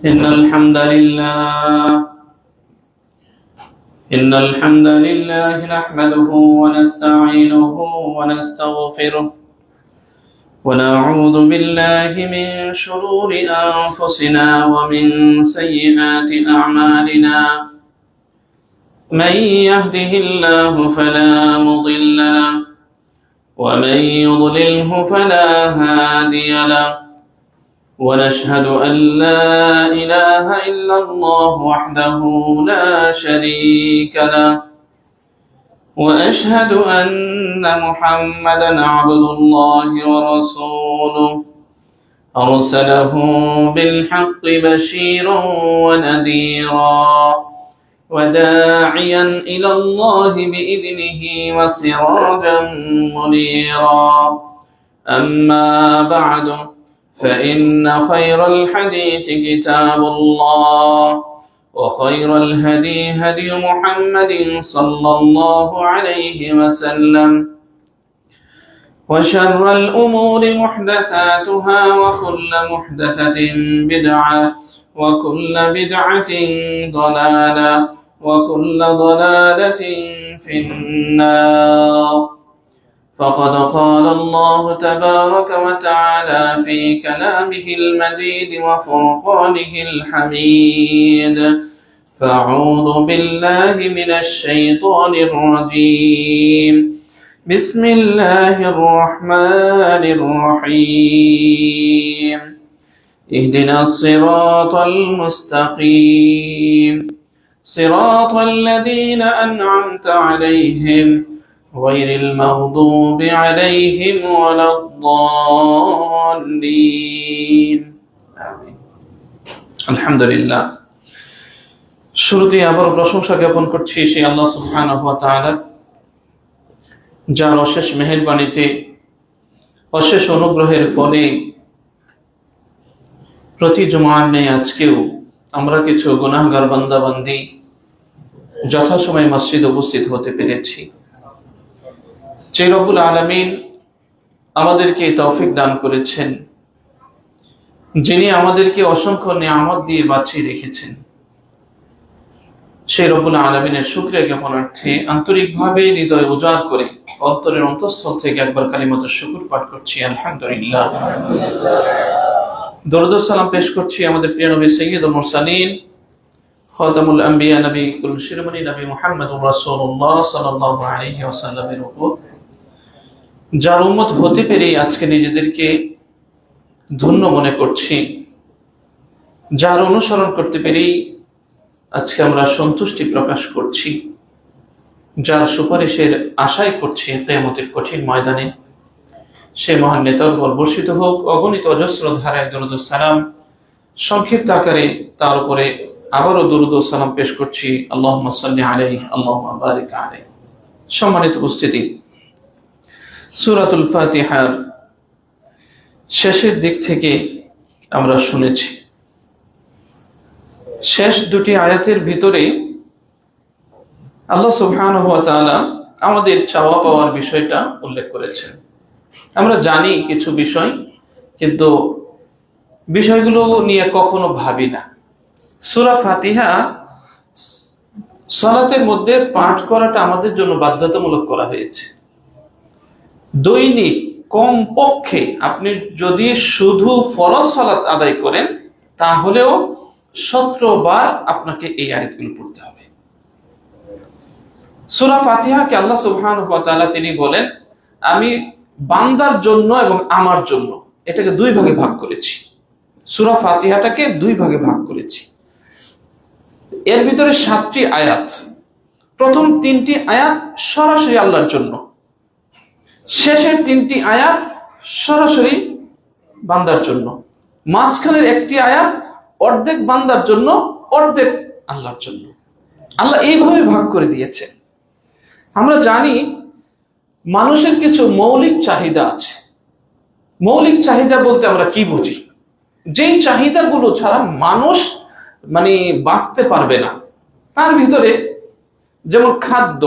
إن الحمد لله نحمده ونستعينه ونستغفره ونعوذ بالله من شرور أنفسنا ومن سيئات أعمالنا من يهده الله فلا مضل له ومن يضلله فلا هادي له ونشهد أن لا إله إلا الله وحده لا شريك له وأشهد أن محمدا عبد الله ورسوله أرسله بالحق بشيرا ونذيرا وداعيا إلى الله بإذنه وسراجا منيرا أما بعد فإن خير الحديث كتاب الله وخير الهدي هدي محمد صلى الله عليه وسلم وشر الأمور محدثاتها وكل محدثة بدعة وكل بدعة ضلالة وكل ضلالة في النار فقد قال الله تبارك وتعالى في كلامه المجيد وفرقانه الحميد فأعوذ بالله من الشيطان الرجيم بسم الله الرحمن الرحيم اهدنا الصراط المستقيم صراط الذين أنعمت عليهم غير المغضوب عليهم ولا الضالين آمين الحمد لله শুরুতে আবার প্রশংসা জ্ঞাপন করছি সেই আল্লাহ সুবহানাহু ওয়া তাআলা যার অশেষ মেহেরবানিতে অশেষ অনুগ্রহের ফলে প্রতি জুমার ন্যায় আজকেও আমরা কিছু গুনাহগার বান্দা বান্দি যথাসময়ে মসজিদে উপস্থিত হতে পেরেছি। যে রব্বুল আলামিন আমাদেরকে তৌফিক দান করেছেন, যিনি আমাদেরকে অসংখ্য নিয়ামত দিয়ে বাঁচিয়ে রেখেছেন, সেই রব্বুল আলামিনের শুকরিয়া জ্ঞাপনার্থে আন্তরিকভাবে হৃদয় উজাড় করে অন্তরের অন্তঃস্থল থেকে একবার কালিমাতুশ শুকর পাঠ করছি আলহামদুলিল্লাহ। দরুদ ও সালাম পেশ করছি আমাদের প্রিয় নবী সাইয়্যিদুল মুরসালিন খাতামুল আম্বিয়া নবী কুল শিরোমণি নবী মুহাম্মদুর রাসূলুল্লাহ সাল্লাল্লাহু আলাইহি ওয়াসাল্লামের উপর, যার উম্মত হতে পেরে আজকে নিজেদেরকে ধন্য মনে করছি, যার অনুসরণ করতে পেরেই আজকে আমরা সন্তুষ্টি প্রকাশ করছি, যার সুপারিশের আশাই করছি কিয়ামতের কঠিন ময়দানে। সে মহান নেতার উপর বর্ষিত হোক অগণিত অজস্র ধারায় দরুদ ও সালাম। সংক্ষিপ্ত আকারে তার উপরে আবারও দরুদ ও সালাম পেশ করছি আল্লাহুম্মা সাল্লি আলাইহি আল্লাহুম্মা বারিক আলাইহি। সম্মানিত উপস্থিতি, সূরাতুল ফাতিহার শেষের দিক থেকে আমরা শুনেছি, শেষ দুটি আয়াতের ভিতরে আল্লাহ সুবহানাহু ওয়া তাআলা আমাদের চাওয়া পাওয়ার বিষয়টা উল্লেখ করেছেন। আমরা জানি কিছু বিষয়, কিন্তু বিষয়গুলো নিয়ে কখনো ভাবি না। সূরা ফাতিহা সালাতের মধ্যে পাঠ করাটা আমাদের জন্য বাধ্যতামূলক করা হয়েছে। দৈনিক কমপক্ষে আপনি যদি শুধু ফরজ সালাত আদায় করেন তাহলেও 17 বার আপনাকে এই আয়াতগুলো পড়তে হবে। সূরা ফাতিহাকে আল্লাহ সুবহানাহু ওয়া তাআলা তিনি বলেন, আমি বান্দার জন্য এবং আমার জন্য এটাকে দুই ভাগে ভাগ করেছি। সূরা ফাতিহাটাকে দুই ভাগে ভাগ করেছি। এর ভিতরে 7টি আয়াত, প্রথম 3টি আয়াত সরাসরি আল্লাহর জন্য, শেষের 3টি আয়াত সরাসরি বান্দার জন্য, মাঝখানের একটি আয়াত অর্ধেক বান্দার জন্য অর্ধেক আল্লাহর জন্য। আল্লাহ এইভাবে ভাগ করে দিয়েছেন। আমরা জানি মানুষের কিছু মৌলিক চাহিদা আছে। মৌলিক চাহিদা বলতে আমরা কি বুঝি? যেই চাহিদাগুলো ছাড়া মানুষ বাঁচতে পারবে না, তার ভিতরে যেমন খাদ্য,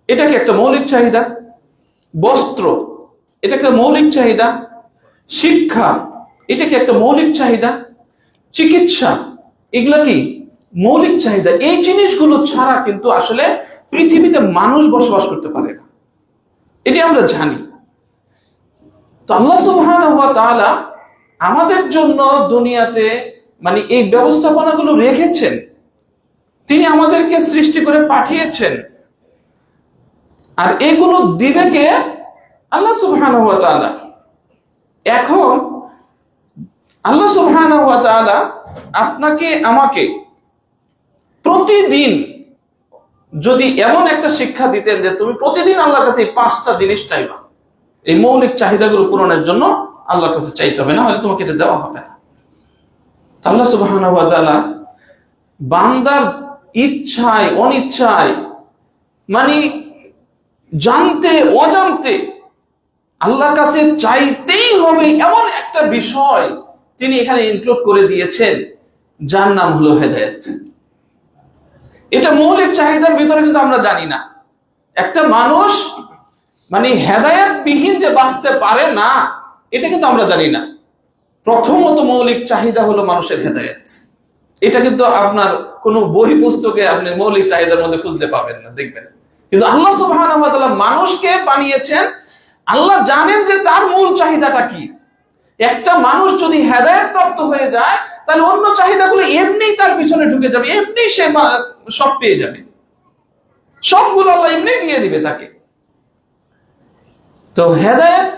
এটাকে একটা মৌলিক চাহিদা, বস্ত্র এটা একটা মৌলিক চাহিদা, শিক্ষা এটা কি একটা মৌলিক চাহিদা, চিকিৎসা এগুলা কি মৌলিক চাহিদা। এই জিনিসগুলো ছাড়া কিন্তু আসলে পৃথিবীতে মানুষ বসবাস করতে পারে না, এটি আমরা জানি। তো আল্লাহ সুবহানাহু ওয়া তাআলা আমাদের জন্য দুনিয়াতে মানে এই ব্যবস্থাপনাগুলো রেখেছেন, তিনি আমাদেরকে সৃষ্টি করে পাঠিয়েছেন, আর এগুলো দিবে কে? আল্লাহ সুবহানাহু ওয়া তাআলা। এখন আল্লাহ সুবহানাহু ওয়া তাআলা আপনাকে আমাকে প্রতিদিন যদি এমন একটা শিক্ষা দিতেন যে তুমি প্রতিদিন আল্লাহর কাছে এই 5টা জিনিস চাইবা, এই মৌলিক চাহিদাগুলো পূরণের জন্য আল্লাহর কাছে চাইতে হবে, না হলে তোমাকে এটা দেওয়া হবে না। আল্লাহ সুবহানাহু ওয়া তাআলা বান্দার ইচ্ছায় অনিচ্ছায় মানে জানতে অজান্তে আল্লাহর কাছে চাইতেই হবে এমন একটা বিষয় তিনি এখানে ইনক্লুড করে দিয়েছেন, যার নাম হলো হেদায়েত। এটা মৌলিক চাহিদার ভিতরে কিন্তু আমরা জানি না। একটা মানুষ মানে হেদায়েত বিহীন যে বাঁচতে পারে না, এটা কিন্তু আমরা জানি না। প্রথমত মৌলিক চাহিদা হলো মানুষের হেদায়েত। এটা কিন্তু আপনার কোন বই পুস্তকে আপনি মৌলিক চাহিদার মধ্যে খুঁজতে পাবেন না, দেখবেন। কিন্তু আল্লাহ সুবহানাহু ওয়া তাআলা মানুষকে বানিয়েছেন, আল্লাহ জানেন যে তার মূল চাহিদাটা কি। একটা মানুষ যদি হেদায়েত প্রাপ্ত হয়ে যায়, তাহলে অন্য চাহিদাগুলো এমনি তার পিছনে ঢুকে যাবে, এমনি সে সব পেয়ে যাবে, সবগুলো আল্লাহ এমনি দিয়ে দিবে তাকে। তো হেদায়েত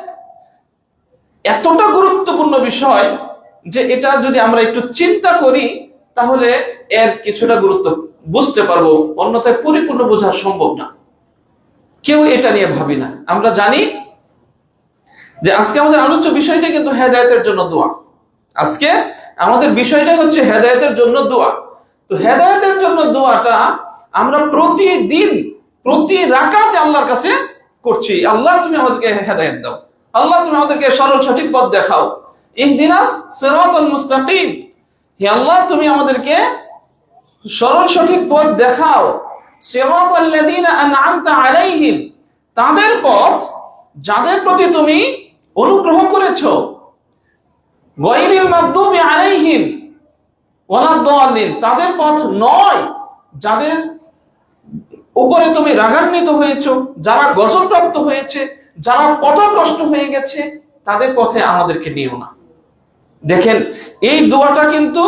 এতটা গুরুত্বপূর্ণ বিষয় যে এটা যদি আমরা একটু চিন্তা করি তাহলে এর কিছুটা গুরুত্ব বুঝতে পারবো, অন্যথায় পরিপূর্ণ বোঝা সম্ভব না। কেউ এটা নিয়ে ভাবি না। আমরা জানি যে আজকে আমাদের আলোচ্য বিষয়টা কিন্তু হেদায়েতের জন্য দোয়া। আজকে আমাদের বিষয়টা হচ্ছে হেদায়েতের জন্য দোয়া। তো হেদায়েতের জন্য দোয়াটা আমরা প্রতিদিন প্রতি রাকাতে আল্লাহর কাছে করছি। আল্লাহ তুমি আমাদেরকে হেদায়েত দাও, আল্লাহ তুমি আমাদেরকে সরল সঠিক পথ দেখাও, ইহদিনাস সিরাতাল মুস্তাকিম, হে আল্লাহ তুমি আমাদেরকে সরল সঠিক পথ দেখাও। সিরাতাল লাযিনা আন'আমতা আলাইহিম, তাদের পথ যাদের প্রতি তুমি অনুগ্রহ করেছো। গায়রিল মাগদুবি আলাইহিম ওয়ালাদ-দাল্লিন, তাদের পথ নয় যাদের উপরে তুমি রাগান্বিত হয়েছো, যারা গজবপ্রাপ্ত হয়েছে, যারা পথভ্রষ্ট হয়ে গেছে, তাদের পথে আমাদেরকে নিও না। দেখেন এই দোয়াটা কিন্তু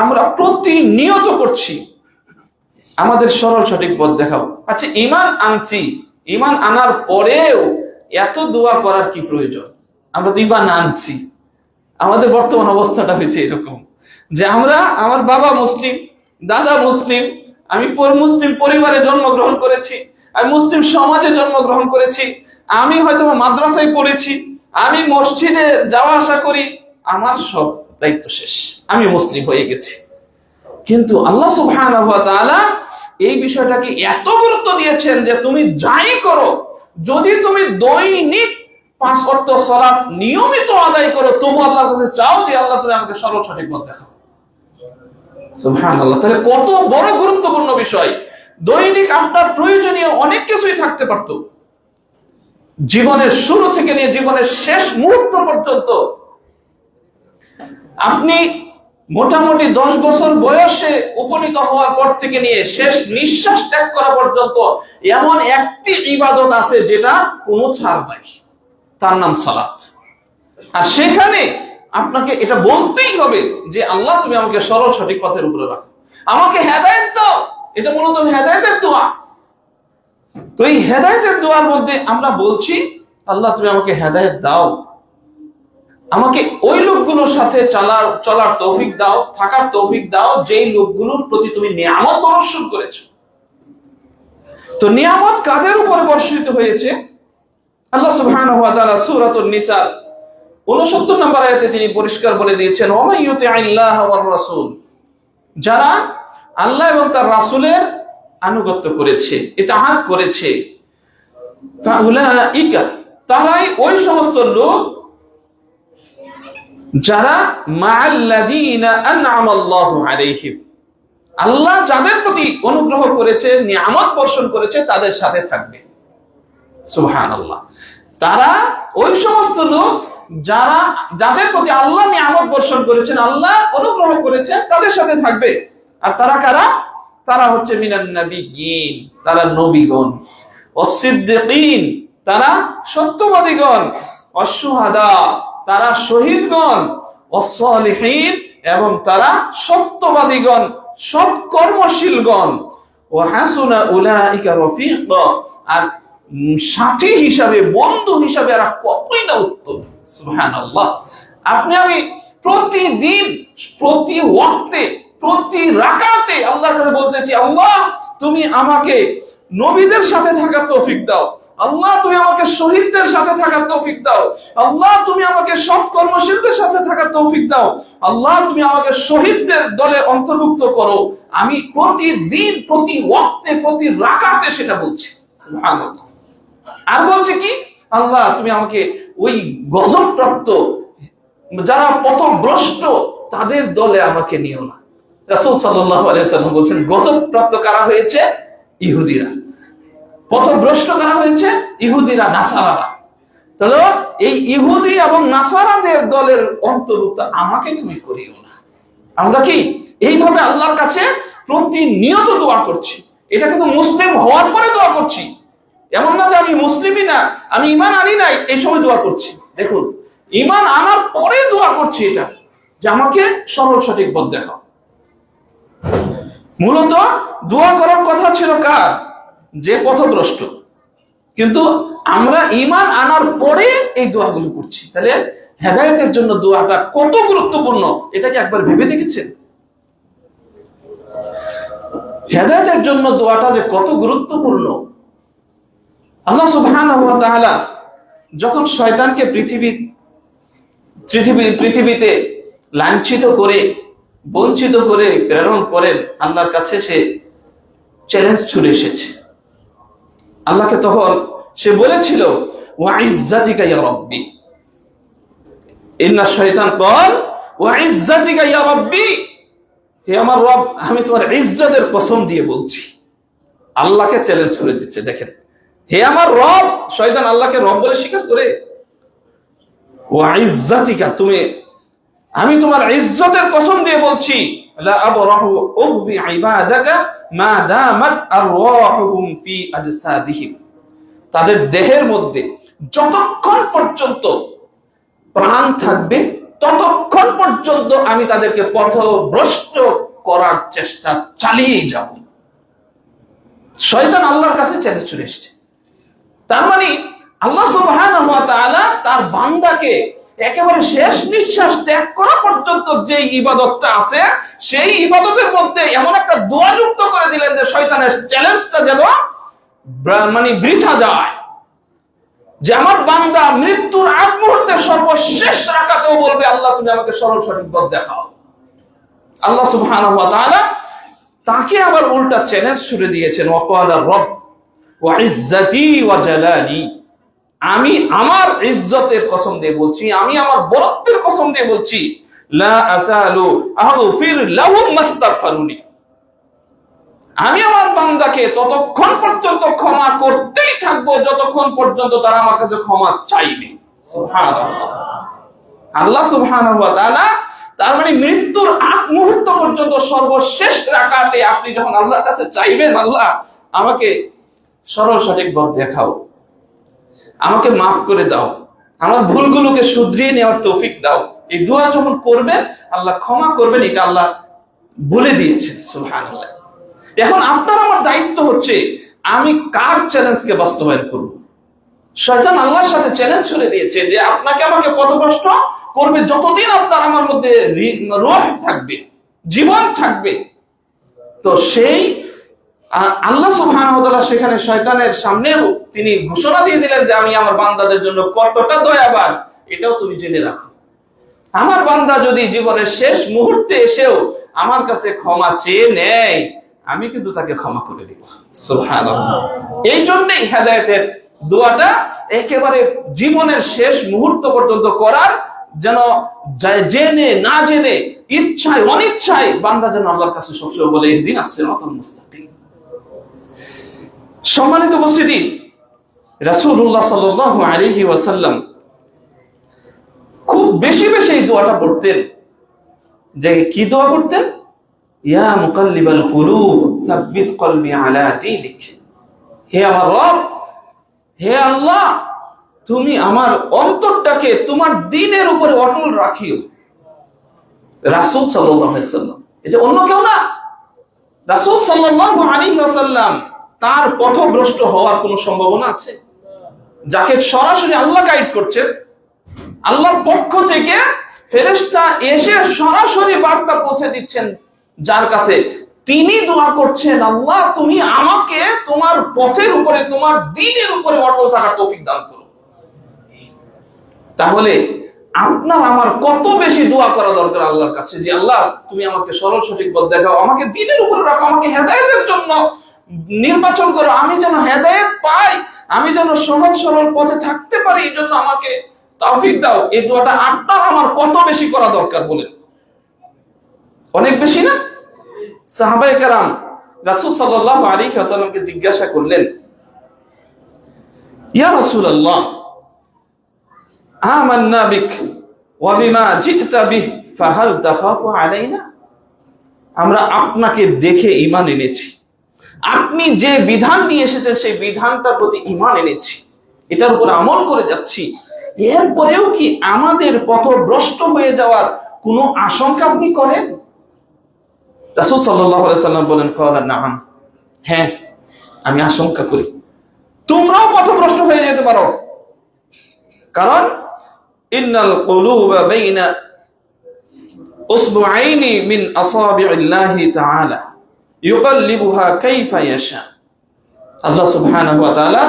আমরা প্রতিনিয়ত করছি, আমাদের সরল সঠিক পথ দেখাও। আচ্ছা ঈমান আনছি, ঈমান আনার পরেও এত দোয়া করার কি প্রয়োজন? আমরা তো ঈমান আনছি, আমাদের বর্তমান অবস্থাটা হয়েছে এরকম যে আমরা, আমার বাবা মুসলিম, দাদা মুসলিম, আমি মুসলিম পরিবারে জন্মগ্রহণ করেছি, আমি মুসলিম সমাজে জন্মগ্রহণ করেছি, আমি হয়তো মাদ্রাসায় পড়েছি, আমি মসজিদে যাওয়া আসা করি, আমার সব দায়িত্ব শেষ, আমি মুসলিম হয়ে গেছি। কিন্তু আল্লাহ সুবহানাহু ওয়া তাআলা এই বিষয়টাকে এত গুরুত্ব দিয়েছেন যে তুমি যাই করো, যদি তুমি দৈনিক 5 ওয়াক্ত সালাত নিয়মিত আদায় করো, তবু আল্লাহর কাছে চাও যে আল্লাহ তুমি আমাকে সরল সঠিক পথ দেখাও। সুবহানাল্লাহ, তাহলে কত বড় গুরুত্বপূর্ণ বিষয়। দৈনিক আপনার প্রয়োজনীয় অনেক কিছুই থাকতে পারত, জীবনের শুরু থেকে নিয়ে জীবনের শেষ মুহূর্ত পর্যন্ত। আপনি মোটামুটি 10 বছর বয়সে উপনীত হওয়ার পর থেকে নিয়ে শেষ নিঃশ্বাস ত্যাগ করা পর্যন্ত এমন একটি ইবাদত আছে যেটা কোনো ছাড় নাই, তার নাম সালাত। আর সেখানে আপনাকে এটা বলতেই হবে যে আল্লাহ তুমি আমাকে সরল সঠিক পথের উপরে রাখো, আমাকে হেদায়েত দাও। এটা মূলত হেদায়েতের দোয়া। তো এই হেদায়েতের দোয়ার মধ্যে আমরা বলছি আল্লাহ তুমি আমাকে হেদায়েত দাও, আমাকে ওই লোকগুলোর সাথে চলার তৌফিক দাও, থাকার তৌফিক দাও যেই লোকগুলোর প্রতি তুমি নিয়ামত বর্ষণ করেছো। তো নিয়ামত কাদের উপরে বর্ষিত হয়েছে? আল্লাহ সুবহানাহু ওয়া তাআলা সূরাতুন নিসা 69 নম্বর আয়াতে তিনি পরিষ্কার বলে দিয়েছেন, ওয়া মান ইউতি'আল্লাহা ওয়ার রাসূল, যারা আল্লাহ এবং তার রাসূলের আনুগত্য করেছে, ইতাআত করেছে, ফাউলাইকা, তারাই ওই সমস্ত লোক যারা মা'আল্লাযীনা আন'আমা আল্লাহু আলাইহিম, আল্লাহ যাদের প্রতি অনুগ্রহ করেছে, নিয়ামত বর্ষণ করেছে, তাদের সাথে থাকবে। সুবহানাল্লাহ, তারা ওই সমস্ত লোক যাদের প্রতি আল্লাহ নিয়ামত বর্ষণ করেছেন, আল্লাহ অনুগ্রহ করেছেন, তাদের সাথে থাকবে। আর তারা কারা? তারা হচ্ছে মিনান নাবিয়্যিন, তারা নবীগণ, ওয়াস-সিদ্দীকিন, তারা সত্যবাদীগণ, ওয়াশ-শুহাদা, তারা শহীদগণ, ওয়াস-সালিহিন, এবং তারা সত্যবাদীগণ, সৎকর্মশীলগণ, ওয়া হাসুনা উলাইকা রফিকা, আর সাথী হিসাবে, বন্ধু হিসাবে এরা কতই না উত্তম। সুবহানাল্লাহ। আপনি আমি প্রতিদিন, প্রতি ওয়াক্তে, প্রতি রাকাতে আল্লাহর কাছে বলতেছি, আল্লাহ তুমি আমাকে নবীদের সাথে থাকার তৌফিক দাও, আল্লাহ তুমি আমাকে শহীদদের সাথে থাকার তৌফিক দাও, আল্লাহ তুমি আমাকে সৎ কর্মশীলদের সাথে থাকার তৌফিক দাও, আল্লাহ তুমি আমাকে শহীদদের দলে অন্তর্ভুক্ত করো। আমি প্রতিদিন, প্রতি ওয়াক্তে, প্রতি রাকাতে সেটা বলছি। সুবহানাল্লাহ। আর বলছে কি, আল্লাহ তুমি আমাকে ওই গজবপ্রাপ্ত, যারা পথভ্রষ্ট, তাদের দলে আমাকে নিও না। রাসূল সাল্লাল্লাহু আলাইহি ওয়াসাল্লাম বলছেন, গজবপ্রাপ্ত কারা হয়েছে? ইহুদিরা। পথভ্রষ্ট কারা হয়েছে? ইহুদিরা, নাসারারা। তাহলে এই ইহুদি এবং নাসারাদের দলের অন্তর্ভুক্ত আমাকে তুমি করিও না। আমরা কি এইভাবে আল্লাহর কাছে প্রতিনিয়ত দোয়া করছি? এটা কিন্তু মুসলিম হওয়ার পরে দোয়া করছি, এমন না যে আমি মুসলিমই না, আমি ঈমান আনি নাই এই সময় দোয়া করছি। দেখুন, ঈমান আনার পরে দোয়া করছি এটা, যে আমাকে সরল সঠিক পথ দেখাও। মূলত দোয়া করার কথা ছিল কার? যে পথভ্রষ্ট। কিন্তু আমরা ঈমান আনার পরে এই দোয়াগুলো করছি। তাহলে হেদায়েতের জন্য দোয়াটা কত গুরুত্বপূর্ণ, এটা কি একবার ভেবে দেখেছেন? হেদায়েতের জন্য দোয়াটা যে কত গুরুত্বপূর্ণ। আল্লাহ সুবহানাহু ওয়া তাআলা যখন শয়তানকে পৃথিবীতে লাঞ্ছিত করে, বঞ্চিত করে প্রেরণ করেন, আল্লাহর কাছে সে চ্যালেঞ্জ ছুড়ে এসেছে। আল্লাহকে তখন সে বলেছিল, ওয়া ইজ্জাতিকা ইয়া রাব্বি, ইন্না শাইতান ক্বাল ওয়া ইজ্জাতিকা ইয়া রাব্বি, হে আমার রব, আমি তোমার ইজ্জতের কসম দিয়ে বলছি। আল্লাহকে চ্যালেঞ্জ করে দিচ্ছে। দেখেন, হে আমার রব, শয়তান আল্লাহকে রব বলে স্বীকার করে, ওয়া ইজ্জাতিকা, আমি তোমার ইজ্জতের কসম দিয়ে বলছি, লা আবরাহু উবি ইবাদাকা মা দামাত আরওয়াহুহুম ফি আজসাদিহিম, তাদের দেহের মধ্যে যতক্ষণ পর্যন্ত প্রাণ থাকবে ততক্ষণ পর্যন্ত আমি তাদেরকে পথভ্রষ্ট করার চেষ্টা চালিয়ে যাব। শয়তান আল্লাহর কাছে চ্যালেঞ্জ চলে এসেছে। তার মানে আল্লাহ সুবহানাহু ওয়া তাআলা তার বান্দাকে একেবারে শেষ নিঃশ্বাস ত্যাগ করা পর্যন্ত যে ইবাদতটা আছে, সেই ইবাদতের মধ্যে এমন একটা দোয়া যুক্ত করে দিলেন যে শয়তানের চ্যালেঞ্জটা যেন বৃথা যায়। যে আমার বান্দা মৃত্যুর আগ মুহূর্তে সর্বশেষ রাকাতেও বলবে, আল্লাহ তুমি আমাকে সরল সঠিক পথ দেখাও। আল্লাহ সুবহানাহু ওয়া তাআলা তাকে আবার উল্টা চ্যালেঞ্জ ছুড়ে দিয়েছেন, ওয়াকালা রব ওয়া ইজ্জাতি ওয়া জালালি, আমি আমার ইজ্জতের কসম দিয়ে বলছি, আমি আমার বরত্বের কসম দিয়ে বলছি, লা আসালু আগফির লাহুম মাস্তাগফিরুনি, আমি আমার বান্দাকে ততক্ষণ পর্যন্ত ক্ষমা করতেই থাকবো যতক্ষণ পর্যন্ত তারা আমার কাছে ক্ষমা চাইবে। সুবহানাল্লাহ। আল্লাহ সুবহানাহু ওয়া তাআলা তার মানে মৃত্যুর আগ মুহূর্ত পর্যন্ত সর্বশেষ রাকাতে আপনি যখন আল্লাহর কাছে চাইবেন, আল্লাহ আমাকে সরল সঠিক পথ দেখাও, আমাকে মাফ করে দাও, আমার ভুলগুলোকে শুধরিয়ে নেওয়ার তৌফিক দাও, এই দোয়া যখন করবেন আল্লাহ ক্ষমা করবেন, এটা আল্লাহ বলে দিয়েছেন। সুবহানাল্লাহ। এখন আপনার আমার দায়িত্ব হচ্ছে আমি কার চ্যালেঞ্জকে বাস্তবায়ন করব। শয়তান আল্লাহর সাথে চ্যালেঞ্জ ছুড়ে দিয়েছে যে আপনাকে আমাকে পথভ্রষ্ট করবে যতদিন আপনার আমার মধ্যে রূহ থাকবে, জীবন থাকবে। তো সেই আল্লাহ সুবহানাহু ওয়া তাআলা সেখানে শয়তানের সামনেও তিনি ঘোষণা দিয়ে দিলেন যে আমি আমার বান্দাদের জন্য কতটা দয়াবান, এটাও তুমি জেনে রাখো। আমার বান্দা যদি জীবনের শেষ মুহূর্তে এসেও আমার কাছে ক্ষমা চেয়ে নেয়, আমি কিন্তু তাকে ক্ষমা করে দিব। সুবহানাল্লাহ। এই জন্যই হেদায়েতের দোয়াটা একেবারে জীবনের শেষ মুহূর্ত পর্যন্ত করার, যেন জেনে না জেনে, ইচ্ছায় অনিচ্ছায় বান্দা যেন আল্লাহর কাছে সবসময় বলে, ইহদিনাস সিরাতাল মুস্তাকিম। সম্মানিত উপস্থিতি, রাসূলুল্লাহ সাল্লাল্লাহু আলাইহি ওয়াসাল্লাম খুব বেশি বেশি এই দোয়াটা পড়তেন। যে কি দোয়া করতেন? ইয়া মুকাল্লিবাল কুলুব সাব্বিত কলবি আলা দীনিক। হে আমার রব, হে আল্লাহ, তুমি আমার অন্তরটাকে তোমার দ্বীনের উপরে অটল রাখিও। রাসূল সাল্লাল্লাহু আলাইহি ওয়াসাল্লাম, এটা অন্য কেউ না, রাসূল সাল্লাল্লাহু আলাইহি ওয়াসাল্লাম। তার পথভ্রষ্ট হওয়ার কোনো সম্ভাবনা আছে? যাকে সরাসরি আল্লাহ গাইড করছেন, আল্লাহর পক্ষ থেকে ফেরেশতা এসে সরাসরি বার্তা পৌঁছে দিচ্ছেন যার কাছে, তিনি দোয়া করছেন, আল্লাহ তুমি আমাকে তোমার পথের উপরে, তোমার দ্বীনের উপরে অটল থাকার তৌফিক দান করো। তাহলে আপনার আমার কত বেশি দোয়া করা দরকার আল্লাহর কাছে, যে আল্লাহ তুমি আমাকে সরল সঠিক পথ দেখাও, আমাকে দ্বীনের উপরে রাখো, আমাকে হেদায়েতের জন্য নির্বাচন করো, আমি যেন হেদায়েত পাই, আমি যেন সহজ সরল পথে থাকতে পারি, এই জন্য আমাকে তৌফিক দাও। এই দোয়াটা আপনার আমার কত বেশি করা দরকার বলেন? অনেক বেশি না? সাহাবায়ে কেরাম রাসূল সাল্লাল্লাহু আলাইহি ওয়াসাল্লামকে জিজ্ঞাসা করলেন, ইয়া রাসূলুল্লাহ আমান্না বিক ওয়া বিমা জিতা বিহি ফাহাল তাখাফু আলাইনা। আমরা আপনাকে দেখে ঈমান এনেছি, আপনি যে বিধান নিয়ে এসেছেন সেই বিধানটার প্রতি ঈমান এনেছি, এটার উপর আমল করে যাচ্ছি, এরপরেও কি আমাদের পথভ্রষ্ট হয়ে যাওয়ার কোনো আশঙ্কা আপনি করেন? রাসূল সাল্লাল্লাহু আলাইহি ওয়াসাল্লাম বলেন, ক্বালা নাআম, হ্যাঁ আমি আশঙ্কা করি তোমরাও পথভ্রষ্ট হয়ে যেতে পারো। কারণ ইন্নাল কুলুবা বাইনা উসবুআইনি মিন আসাবিইল্লাহি তাআলা ইউকাল্লিবুহা কাইফা ইয়াশা। আল্লাহ সুবহানাহু ওয়া তাআলা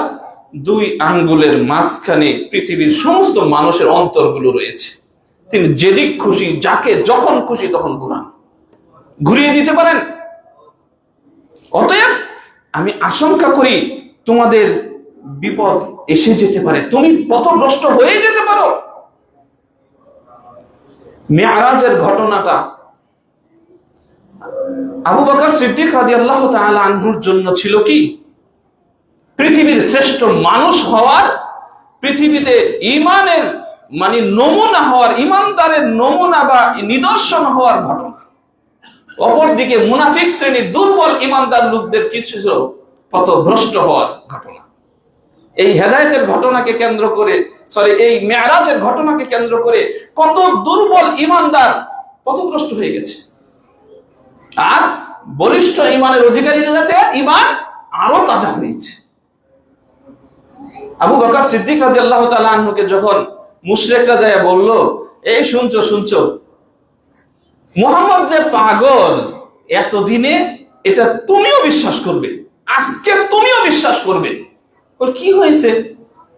দুই আঙ্গুলের মাঝখানে পৃথিবীর সমস্ত মানুষের অন্তরগুলো রয়েছে, তিনি যেদিক খুশি যাকে যখন খুশি তখন ঘুরিয়ে দিতে পারেন। অতএব আমি আশঙ্কা করি তোমাদের বিপদ এসে যেতে পারে, তুমি পথভ্রষ্ট হয়ে যেতে পারো। মেরাজের ঘটনাটা আবু বকর সিদ্দিক রাদিয়াল্লাহু তাআলা আনহুর জন্য ছিল কি? পৃথিবীর শ্রেষ্ঠ মানুষ হওয়ার, পৃথিবীতে ঈমানের মানে নমুনা হওয়ার, ঈমানদারের নমুনা বা নিদর্শন হওয়ার ঘটনা। অপরদিকে মুনাফিক শ্রেণীর দুর্বল ঈমানদার লোকদের কিছু পথভ্রষ্ট হওয়ার ঘটনা। এই হেদায়েতের ঘটনাকে কেন্দ্র করে, এই মেরাজের ঘটনাকে কেন্দ্র করে কত দুর্বল ঈমানদার পথভ্রষ্ট হয়ে গেছে, আর বলিষ্ঠ ঈমানের অধিকারীরা যাতে ঈমান আরো তাজা হয়েছে। আবু বকর সিদ্দিক রাদিয়াল্লাহু তাআলা আনহুকে যখন মুশরিকরা যায় বলল, এই শুনছো মুহাম্মদ যে পাগল, এতদিনে এটা তুমিও বিশ্বাস করবে, আজকে তুমিও বিশ্বাস করবে। কি হয়েছে?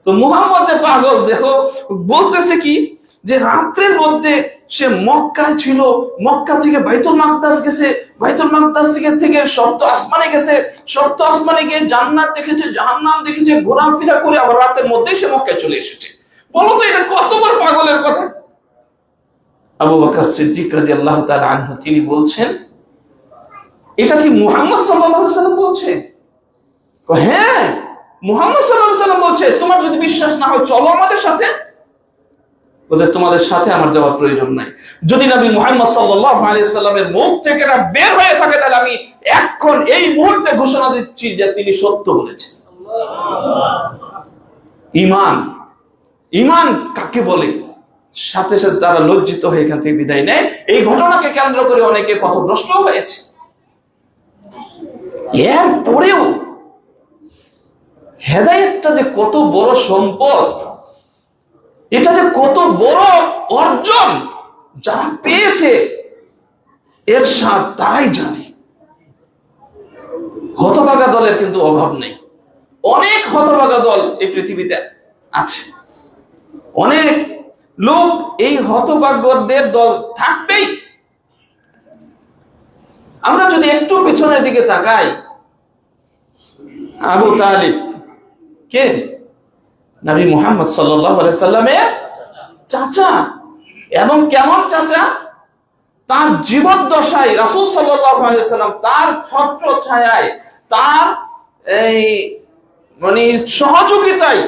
তো মুহাম্মদ যে পাগল, দেখো বলতেছে কি, যে রাত্রের মধ্যে সে মক্কায় ছিল, মক্কা থেকে বাইতুল মাকদাস গেছে, বাইতুল মাকদাস থেকে সপ্ত আসমানে গেছে, সপ্ত আসমানে গিয়ে জান্নাত দেখেছে, জাহান্নাম দেখেছে, ঘোরাফেরা করে আবার রাতের মধ্যেই সে মক্কায় চলে এসেছে। বলো তো এটা কত বড় পাগলের কথা। আবু বকর সিদ্দিক রাদিয়াল্লাহু তাআলা আনহু তিনি বলছেন, এটা কি মুহাম্মদ সাল্লাল্লাহু আলাইহি ওয়াসাল্লাম বলছে? হ্যাঁ মুহাম্মদ সাল্লাল্লাহু আলাইহি ওয়াসাল্লাম বলছে, তোমার যদি বিশ্বাস না হয় চলো আমাদের সাথে। বলে তোমাদের সাথে আমার যাওয়ার প্রয়োজন নাই, যদি নবী মুহাম্মদ সাল্লাল্লাহু আলাইহি ওয়াসাল্লামের মুখ থেকে এটা বের হয়ে থাকে তাহলে আমি এখন এই মুহূর্তে ঘোষণা দিচ্ছি যে তিনি সত্য বলেছেন। ঈমান কাকে বলে? সাথে সাথে তারা লজ্জিত হয়ে এখান থেকে বিদায় নেয়। এই ঘটনাকে কেন্দ্র করে অনেকে পথভ্রষ্ট হয়েছে। এরপরেও হেদায়েতটা যে কত বড় সম্পদ, এটা যে কত বড় অর্জন, যারা পেয়েছে এর স্বাদ তারাই জানে। হতভাগা দলের কিন্তু অভাব নেই, অনেক হতভাগা দল এই পৃথিবীতে আছে, অনেক লোক এই হতভাগ্যদের দল থাকবেই। আমরা যদি একটু পিছনের দিকে তাকাই, আবু তালিব কে? নবী মুহাম্মদ সাল্লাল্লাহু আলাইহি সাল্লামের চাচা। এবং কেমন চাচা? তার জীবদ্দশায় রাসূল সাল্লাল্লাহু আলাইহি সাল্লাম তার ছত্র ছায়ায়, তার এই মানে সহযোগিতায়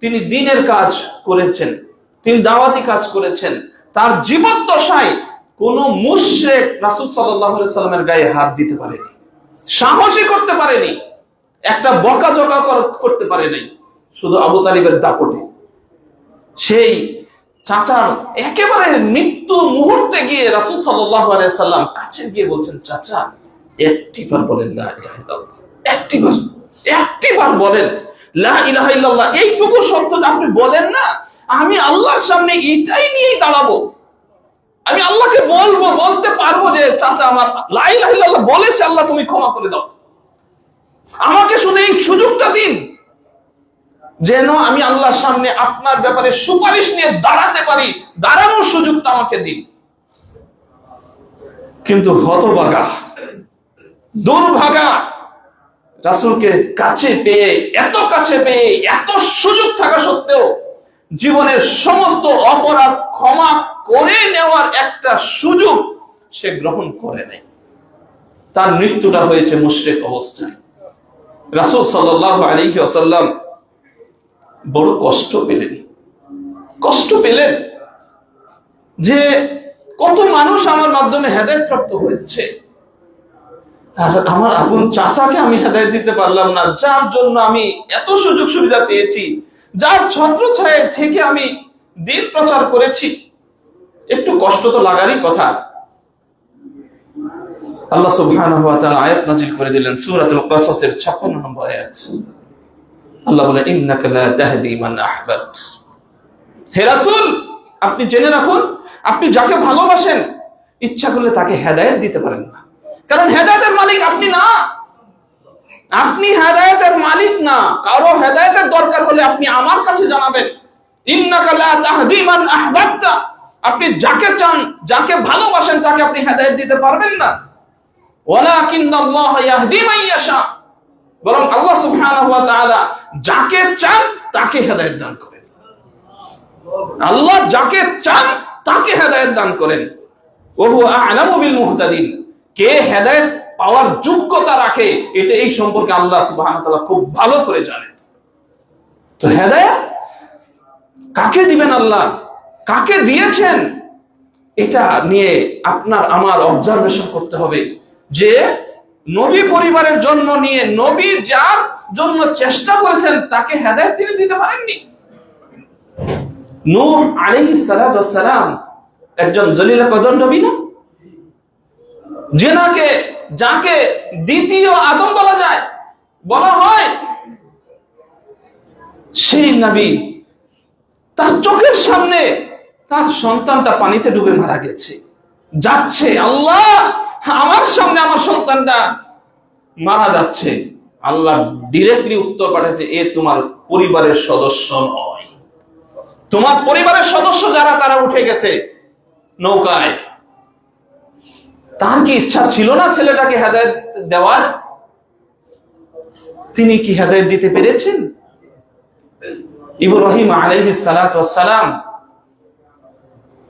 তিনি দ্বীনের কাজ করেছেন, তিনি দাওয়াতি কাজ করেছেন। তার জীবদ্দশায় কোন মুশরিক রাসূল সাল্লাল্লাহু আলাইহি সাল্লামের গায়ে হাত দিতে পারেনি, সাহসী করতে পারেনি, একটা বকাঝকা করতে পারে নাই, শুধু আবু তালিবের দাপটে। সেই চাচার একেবারে মৃত্যু মুহূর্তে গিয়ে রাসূল সাল্লাল্লাহু আলাইহি সাল্লাম কাছে গিয়ে বলছেন, চাচা একটিবার বলেন লা ইলাহা ইল্লাল্লাহ, একটিবার বলেন লা ইলাহা ইল্লাল্লাহ, এইটুকু শব্দ আপনি বলেন না, আমি আল্লাহর সামনে এটাই নিয়েই দাঁড়াবো, আমি আল্লাহকে বলতে পারবো যে চাচা আমার লা ইলাহা ইল্লাল্লাহ বলেছে, আল্লাহ তুমি ক্ষমা করে দাও, আমাকে শুধু এই সুযোগটা দিন যেন আমি আল্লাহর সামনে আপনার ব্যাপারে সুপারিশ নিয়ে দাঁড়াতে পারি, দাঁড়ানোর সুযোগটা আমাকে দিন। কিন্তু হতভাগা, দুর্ভাগা, রাসূলকে কাছে পেয়ে, এত কাছে পেয়ে, এত সুযোগ থাকা সত্ত্বেও জীবনের সমস্ত অপরাধ ক্ষমা করে নেওয়ার একটা সুযোগ সে গ্রহণ করে নাই। তার মৃত্যুটা হয়েছে মুশরিক অবস্থায়। রাসূল সাল্লাল্লাহু আলাইহি ওয়াসাল্লাম বড় কষ্ট পেলেন যে কত মানুষ আমার মাধ্যমে হেদায়েত প্রাপ্ত হয়েছে, আর আমার আপন চাচাকে আমি হেদায়েত দিতে পারলাম না, যার জন্য আমি এত সুযোগ সুবিধা পেয়েছি, যার ছত্রছায়া থেকে আমি দ্বীন প্রচার করেছি। একটু কষ্ট তো লাগারই কথা। আল্লাহ সুবহানাহু ওয়া তাআলা আয়াত নাযিল করে দিলেন সূরাতুল কাসাসের 56 নম্বর আয়াত। আল্লাহ বলেন, ইন্নাকা লা তাহদি মান আহবাbt। হে রাসূল, আপনি জেনে রাখুন, আপনি যাকে ভালোবাসেন ইচ্ছা করলে তাকে হেদায়েত দিতে পারেন না, কারণ হেদায়েতের মালিক আপনি না। আপনি হেদায়েতের মালিক না। কারো হেদায়েতের দরকার হলে আপনি আমার কাছে জানাবেন। ইন্নাকা লা তাহদি মান আহবাbt, আপনি যাকে চান, যাকে ভালোবাসেন তাকে আপনি হেদায়েত দিতে পারবেন না। ওয়ালাকিন্নাল্লাহ ইয়াহদি মান ইয়াশা, বরং আল্লাহ সুবহানাহু ওয়া তাআলা যাকে চান তাকে হেদায়েত দান করেন। আল্লাহ যাকে চান তাকে হেদায়েত দান করেন। ওয়া হুয়া আ'লামু বিল মুহতাদিন, কে হেদায়েত পাওয়ার যোগ্যতা রাখে এটা এই সম্পর্কে আল্লাহ সুবহানাহু ওয়া তাআলা খুব ভালো করে জানেন। তো হেদায়েত কাকে দিবেন আল্লাহ, কাকে দিয়েছেন, এটা নিয়ে আপনার আমার অবজারভেশন করতে হবে যে নবী পরিবারের জন্ম নিয়ে নবী যার জন্য চেষ্টা করেছেন তাকে হেদায়েত তিনি দিতে পারেননি। নূহ আলাইহিস সালাতু ওয়াস সালাম একজন জলিল কদর নবী না, যাকে দ্বিতীয় আদম বলা হয়, সেই নবী তার চোখের সামনে তার সন্তানটা পানিতে ডুবে মারা গেছে, যাচ্ছে, আল্লাহ আমার সামনে আমার সন্তানটা মারা যাচ্ছে। আল্লাহ ডিরেক্টলি উত্তর পাঠাইছে, এ তোমার পরিবারের সদস্য নয়, তোমার পরিবারের সদস্য যারা তারা উঠে গেছে নৌকায়। তার কি ইচ্ছা ছিল না ছেলেটাকে হেদায়েত দেওয়ার? তিনি কি হেদায়েত দিতে পেরেছেন? ইব্রাহিম আলাইহিস সালাতু ওয়াস সালাম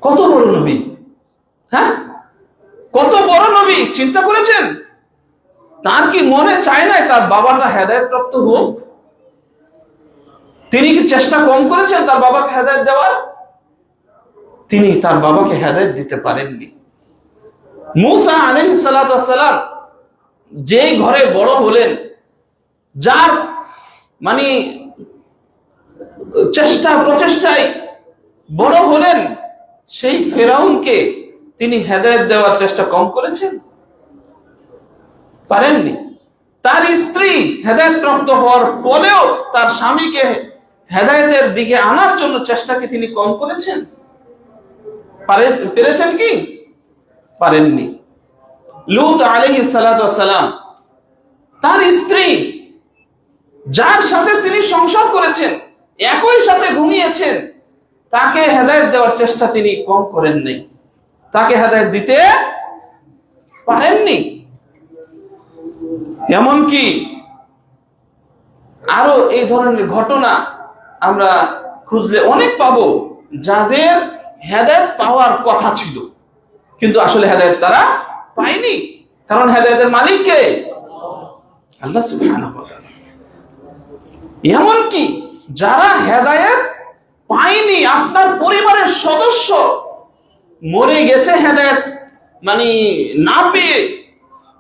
কত বড় নবী, হ্যাঁ, কত বড় নবী, চিন্তা করেছেন? তার কি মনে চায় না তার বাবাটা হেদায়েত প্রাপ্ত হোক? তিনি কি চেষ্টা কম করেছেন তার বাবাকে হেদায়েত দেওয়ার? তিনি তার বাবাকে হেদায়েত দিতে পারেননি। মূসা আলাইহিস সালাতু ওয়াস সালাম যেই ঘরে বড় হলেন, যার মানে প্রচেষ্টায় বড় হলেন, সেই ফেরাউনকে তিনি হেদায়েত দেওয়ার চেষ্টা কম করেছেন? পারেননি। তার স্ত্রী হেদায়েত প্রাপ্ত হওয়ার ফলেও তার স্বামীকে হেদায়েতের দিকে আনার জন্য চেষ্টাকে তিনি কম করেছেন? পেরেছেন কি? পারেননি। লূত আলাইহিস সালাতু ওয়াস সালাম তার স্ত্রী, যার সাথে তিনি সংসার করেছেন, একই সাথে ঘুমিয়েছেন, তাকে হেদায়েত দেওয়ার চেষ্টা তিনি কম করেন নাই, তাকে হেদায়েত দিতে পারেননি। এমনকি আরো এই ধরনের ঘটনা আমরা খুঁজলে অনেক পাবো, যাদের হেদায়েত পাওয়ার কথা ছিল কিন্তু আসলে হেদায়েত তারা পায়নি। কারণ হেদায়েতের মালিক কে? আল্লাহ সুবহানাহু ওয়া তাআলা। এমনকি যারা হেদায়েত পায়নি, আপনার পরিবারের সদস্য মরে গেছে হেদায়েত না পেয়ে,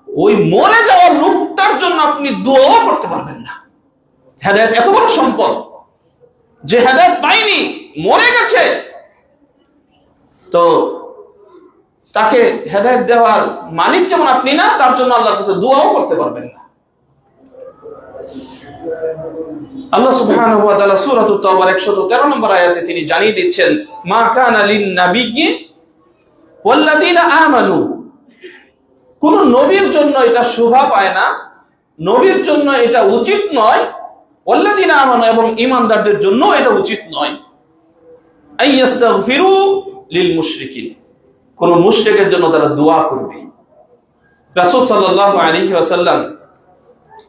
ওই মরে যাওয়ার লোকটার জন্য আপনি দোয়া করতে পারবেন না। হেদায়েত এত বড় সম্পদ যে হেদায়েত পায়নি, মরে গেছে, তো তাকে হেদায়েত দেওয়ার মালিক যেমন আপনি না, তার জন্য আল্লাহর কাছে দোয়াও করতে পারবেন না। আল্লাহ সুবহানাহু ওয়া তাআলা সূরা তাওবার 113 নম্বর আয়াতে তিনি জানিয়ে দিচ্ছেন, মা কানা লিন নাবিয়্যি ওয়াল্লাযীনা আমানু, কোন নবীর জন্য এটা শোভা পায় না, নবীর জন্য এটা উচিত নয়, ওয়াল্লাযীনা আমানু, এবং ঈমানদারদের জন্য এটা উচিত নয়, আইয়াস্তাগফিরু লিল মুশরিকিন, কোন মুশরিকের জন্য তারা দোয়া করবে। রাসূল সাল্লাল্লাহু আলাইহি ওয়াসাল্লাম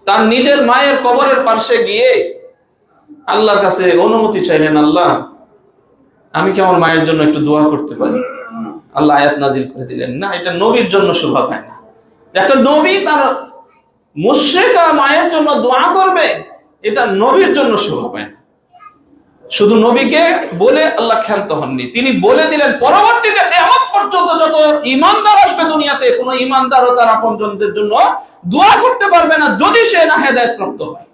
তার নিজের মায়ের কবরের পাশে গিয়ে আল্লাহর কাছে অনুমতি চাইলেন, আল্লাহ আমি কি আমার মায়ের জন্য একটু দোয়া করতে পারি? আল্লাহ আয়াত নাজিল করে দিলেন, না, এটা নবীর জন্য শোভা পায় না। একটা নবী তার মুশরিকা মায়ের জন্য দোয়া করবে, এটা নবীর জন্য শোভা পায় না। শুধু নবীকে বলে আল্লাহ ক্ষান্ত হননি, তিনি বলে দিলেন পরবর্তীতে কিয়ামত পর্যন্ত যত ঈমানদার আসবে দুনিয়াতে, কোনো ঈমানদার ও তার আপনজনদের জন্য দোয়া করতে পারবে না যদি সে না হেদায়েত প্রাপ্ত হয়।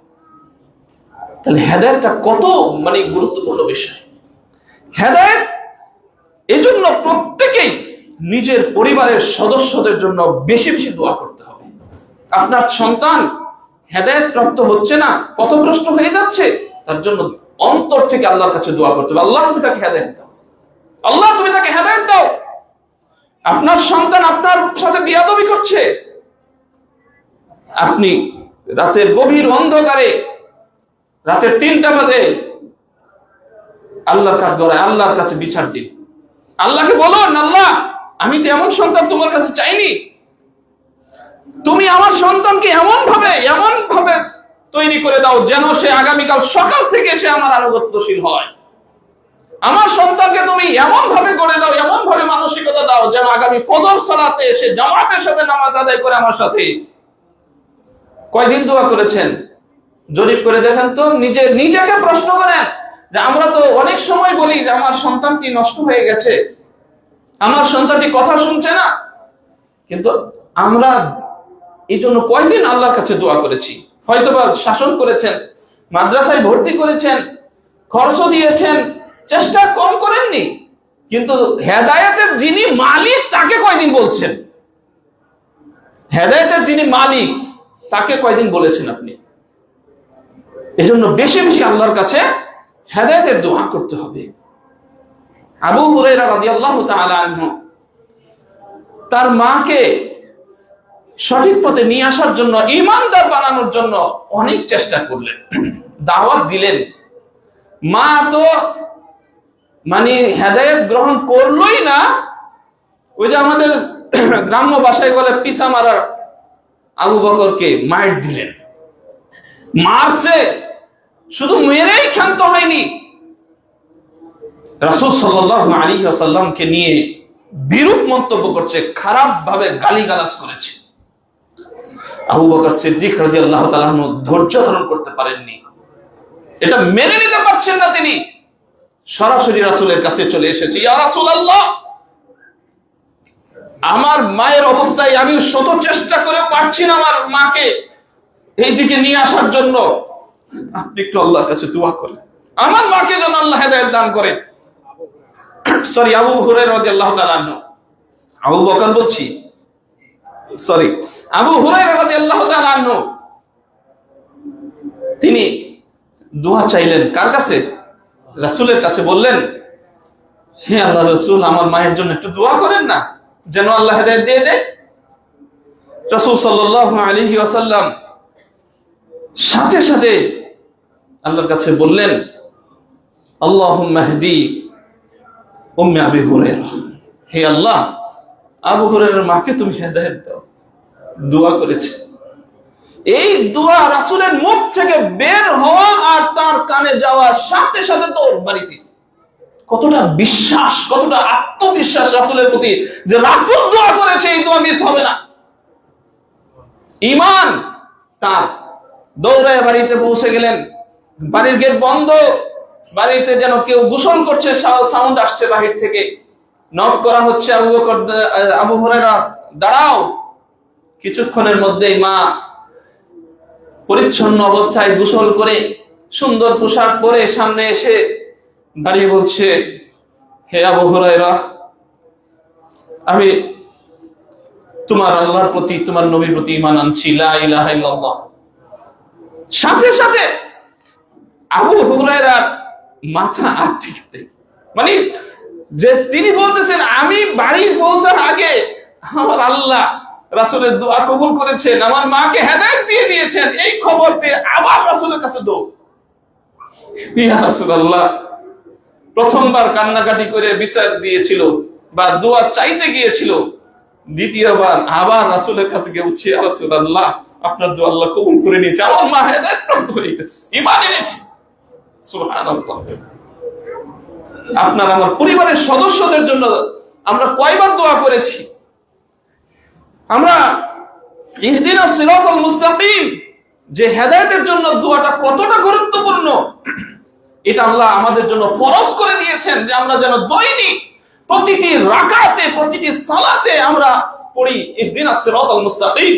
তাহলে হেদায়েতটা কত গুরুত্বপূর্ণ বিষয়। হেদায়েত এজন্য প্রত্যেকেই নিজের পরিবারের সদস্যদের জন্য বেশি বেশি দোয়া করতে হবে। আপনার সন্তান হেদায়েত প্রাপ্ত হচ্ছে না, পথভ্রষ্ট হয়ে যাচ্ছে, তার জন্য অন্তর থেকে আল্লাহর কাছে দোয়া করতে হবে, আল্লাহ তুমি তাকে হেদায়েত দাও, আল্লাহ তুমি তাকে হেদায়েত দাও। আপনার সন্তান আপনার সাথে বিয়াদবি করছে, আপনি রাতের গভীর অন্ধকারে, রাতের 3টা বাজে আল্লাহর কাঠগড়ায় আল্লাহর কাছে বিচার দিন। আল্লাহকে বলুন, আল্লাহ আমি তো এমন সন্তান তোমার কাছে চাইনি, তুমি আমার সন্তানকে এমন ভাবে তৈরি করে দাও যেন সে আগামীকাল সকাল থেকে সে আমার আনুগত্যশীল হয়। আমার সন্তানকে তুমি এমন ভাবে গড়ে দাও, এমন ভাবে মানসিকতা দাও যেন আগামী ফজর সালাতে এসে জামাতের সাথে নামাজ আদায় করে আমার সাথে। কয়দিন দোয়া করেছেন? জরিপ করে দেখেন তো, নিজেকে প্রশ্ন করেন যে আমরা তো অনেক সময় বলি যে আমার সন্তানটি নষ্ট হয়ে গেছে, আমার সন্তানটি কথা শুনছে না, কিন্তু আমরা এই জন্য কয়দিন আল্লাহর কাছে দোয়া করেছি? হয়তোবা শাসন করেছেন, মাদ্রাসায় ভর্তি করেছেন, খরচ দিয়েছেন, চেষ্টা কম করেননি, কিন্তু হেদায়েতের যিনি মালিক তাকে কয়দিন বলছেন? হেদায়েতের যিনি মালিক তাকে কয়দিন বলেছেন আপনি? এজন্য বেশি বেশি আল্লাহর কাছে হেদায়েতের দোয়া করতে হবে। আবু হুরায়রা রাদিয়াল্লাহু তাআলা আনহু তার মাকে সঠিক পথে নিয়ে আসার জন্য, ঈমানদার বানানোর জন্য অনেক চেষ্টা করলেন, দাওয়াত দিলেন। মা তো হেদায়েত গ্রহণ করলোই না, ওই যে আমাদের গ্রাম্য ভাষায় বলে পিছা মারার আবু বকরকে মার দিলেন, মারছে, শুধু মেরেই ক্ষান্ত হয়নি, রাসূল সাল্লাল্লাহু আলাইহি ওয়াসাল্লামকে নিয়ে বিরূপ মন্তব্য করছে, খারাপ ভাবে গালিগালাজ করেছে। আবু বকর সিদ্দিক রাদিয়াল্লাহু তাআলা ধৈর্য ধারণ করতে পারেননি, এটা মেনে নিতে পারছেন না, তিনি সরাসরি রাসূলের কাছে চলে এসেছে, ইয়া রাসূলুল্লাহ, আমার মায়ের অবস্থায় আমি শত চেষ্টা করে পারছি না আমার মাকে এই দিকে নিয়ে আসার জন্য, আপনি একটু আল্লাহর কাছে দোয়া করেন, আমার মাকে যেন আল্লাহ হেদায়েত দান করে। আবু হুরায়রা রাদিয়াল্লাহু তাআলা আনহু, আবু বকর বলছি, আবু হুরায়রা রাদিয়াল্লাহু তাআলা আনহু তিনি দোয়া চাইলেন কার কাছে? রাসূলের কাছে। বললেন, হে আল্লাহর রাসূল, আমার মায়ের জন্য একটু দোয়া করেন না, যেন আল্লাহ হেদায়েত দিয়ে দেয়। রাসূল সাল্লাল্লাহু আলাইহি ওয়াসাল্লাম সাথে সাথে আল্লাহর কাছে বললেন, আল্লাহুম্মা হদি উম্মে আবি হুরায়রা, হে আল্লাহ, আবু হুরায়রার মাকে তুমি হেদায়েত দাও। দোয়া করেছে। এই দোয়া রাসূলের মুখ থেকে বের হওয়া আর তার কানে যাওয়ার সাথে সাথে তো বাড়িতে কতটা বিশ্বাস, কতটা আত্মবিশ্বাস রাসূলের প্রতি, যে রাসূল দোয়া করেছে, এই দোয়া মিস হবে না। ঈমান তার। দৌড়ায় বাড়িতে পৌঁছে গেলেন, বাড়ির গেট বন্ধ, বাড়িতে যেন কেউ গোসল করছে, সাউন্ড আসছে বাহির থেকে, নক করা হচ্ছে, আবু হুরায়রা দাঁড়াও। কিছুক্ষণের মধ্যেই মা পরিচ্ছন্ন অবস্থায় গোসল করে সুন্দর পোশাক পরে সামনে এসে দাঁড়িয়ে বলছে, হে আবু হুরায়রা, আমি তোমার আল্লাহর প্রতি, তোমার নবীর প্রতি ঈমান আনছি, লা ইলাহা ইল্লাল্লাহ। সাথে সাথে আবু হুরায়রার মাথা আর ঠিক নেই। মানে যে তিনি বলতেছেন, আমি বাড়ি পৌঁছার আগে আমার আল্লাহ রাসূলের দোয়া কবুল করেছেন, আমার মাকে হেদায়েত দিয়ে দিয়েছেন, এই খবর পেয়ে আবার রাসূলের কাছে দৌড়। ইয়া রাসূলুল্লাহ, প্রথমবার কান্নাকাটি করে বিচার দিয়েছিল বা দোয়া চাইতে গিয়েছিল, দ্বিতীয়বার আবার রাসূলের কাছে গিয়ে বলছে, ইয়া রাসূলুল্লাহ, আপনার দোয়া আল্লাহ কবুল করে নিয়েছে, আমার মা হেদায়েত প্রাপ্ত হয়ে গেছে, ঈমান এনেছে। সুবহানাল্লাহ। আপনার আমার পরিবারের সদস্যদের জন্য আমরা কয়বার দোয়া করেছি? আমরা ইহদিনাস সিরাতাল মুস্তাকিম, যে হেদায়েতের জন্য দোয়াটা কতটা গুরুত্বপূর্ণ, এটা আল্লাহ আমাদের জন্য ফরজ করে দিয়েছেন, যে আমরা যেন দৈনিক প্রতিটি রাকাতে, প্রতিটি সালাতে আমরা পড়ি ইহদিনাস সিরাতাল মুস্তাকিম।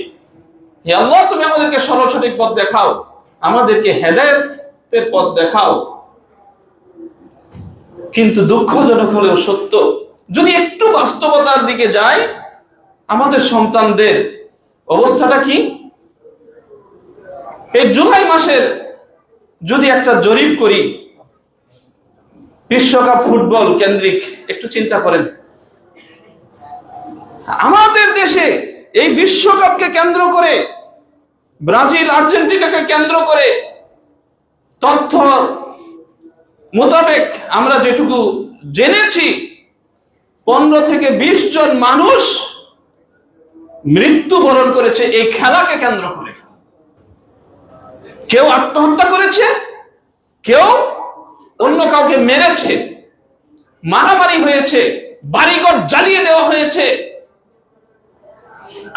হে আল্লাহ, তুমি আমাদেরকে সরল সঠিক পথ দেখাও, আমাদেরকে হেদায়েতের পথ দেখাও। কিন্তু দুঃখজনক হলেও সত্য, যদি একটু বাস্তবতার দিকে যাই, আমাদের সন্তানদের অবস্থাটা কি? এই জুলাই মাসের যদি একটা জরিপ করি, বিশ্বকাপ ফুটবল কেন্দ্রিক, একটু চিন্তা করেন, আমাদের দেশে এই বিশ্বকাপকে কেন্দ্র করে, ব্রাজিল আর্জেন্টিনাকে কেন্দ্র করে, তথ্য মোতাবেক আমরা যেটুকু জেনেছি, 15 থেকে 20 জন মানুষ মৃত্যুবরণ করেছে এই খেলাকে কেন্দ্র করে। কেউ আত্মহত্যা করেছে, কেউ অন্য কাউকে মেরেছে, মারামারি হয়েছে, বাড়িঘর জ্বালিয়ে দেওয়া হয়েছে।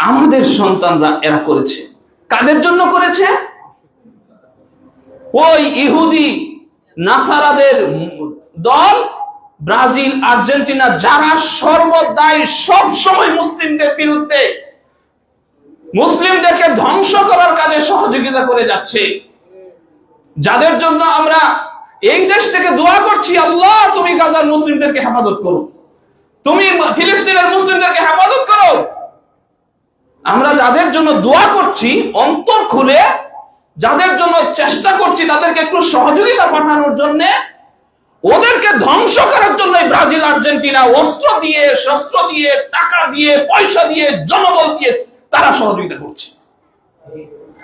আমাদের সন্তানরা এরা করেছে। কাদের জন্য করেছে? ওই ইহুদি নাসারাদের দল, ব্রাজিল আর্জেন্টিনা, যারা সর্বদাই সব সময় মুসলিমদের বিরুদ্ধে, মুসলিমদেরকে ধ্বংস করার কাজে সহযোগিতা করে যাচ্ছে, যাদের জন্য আমরা এই দেশ থেকে দোয়া করছি, আল্লাহ তুমি গাজার মুসলিমদেরকে হেফাজত করো, তুমি ফিলিস্তিনের মুসলিমদেরকে হেফাজত করো। আমরা যাদের জন্য দোয়া করছি, অন্তর খুলে যাদের জন্য চেষ্টা করছি, তাদেরকে একটু সহযোগিতা পাঠানোর জন্য, ওদেরকে ধ্বংস করার জন্য ব্রাজিল আর্জেন্টিনা অস্ত্র দিয়ে, শস্ত্র দিয়ে, টাকা দিয়ে, পয়সা দিয়ে, জনবল দিয়ে তারা সহযোগিতা করছে।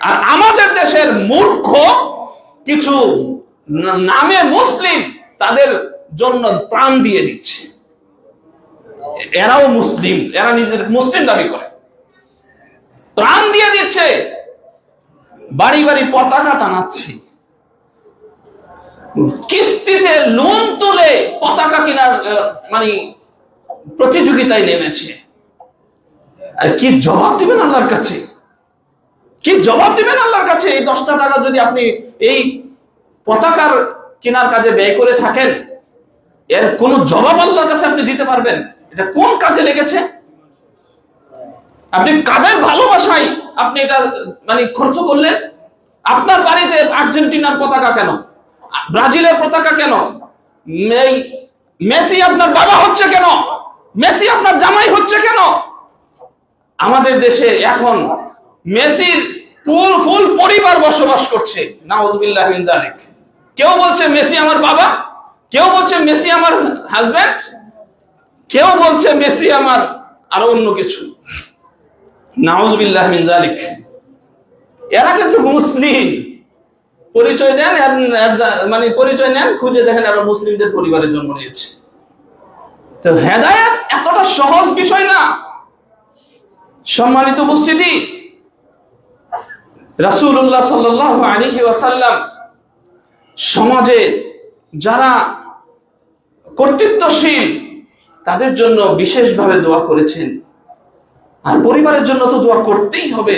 আর আমাদের দেশের মূর্খ কিছু নামে মুসলিম তাদের জন্য প্রাণ দিয়ে দিচ্ছে। এরাও মুসলিম, এরা নিজের মুসলিম দাবি করে, প্রাণ দিয়ে দিচ্ছে, বাড়ি বাড়ি পতাকা টানাচ্ছি, কিস্তিতে লোন তুলে পতাকা কেনার মানে প্রতিযোগিতায় নেমেছে। আর কি জবাব দিবেন আল্লাহর কাছে? কি জবাব দিবেন আল্লাহর কাছে? এই 10টা টাকা যদি আপনি এই পতাকার কেনার কাজে ব্যয় করে থাকেন, এর কোন জবাব আল্লাহর কাছে আপনি দিতে পারবেন? এটা কোন কাজে লেগেছে? আপনি কাদের ভালোবাসায় আপনি এটা মানে খরচ করলেন? আপনার বাড়িতে আর্জেন্টিনার পতাকা কেন? ব্রাজিলের পতাকা কেন? মেসি আপনার বাবা হচ্ছে কেন? মেসি আপনার জামাই হচ্ছে কেন? আমাদের দেশে এখন মেসির ফুল পরিবার বসবাস করছে, নাউযুবিল্লাহ মিন যালিক। কেউ বলছে মেসি আমার বাবা, কেউ বলছে মেসি আমার হাজবেন্ড, কেউ বলছে মেসি আমার আরো অন্য কিছু, নাউযুবিল্লাহ মিন যালিক। এরা কিন্তু মুসলিম, পরিচয় দেন, মানে পরিচয় নেন, খুঁজে দেখেন এরা মুসলিমদের পরিবারে জন্ম নিয়েছে। তো হেদায়েত এতটা সহজ বিষয় না। সম্মানিত উপস্থিতি, রাসূলুল্লাহ সাল্লাল্লাহু আলাইহি ওয়াসাল্লাম সমাজে যারা কর্তৃত্বশীল তাদের জন্য বিশেষভাবে দোয়া করেছেন। আর পরিবারের জন্য তো দোয়া করতেই হবে,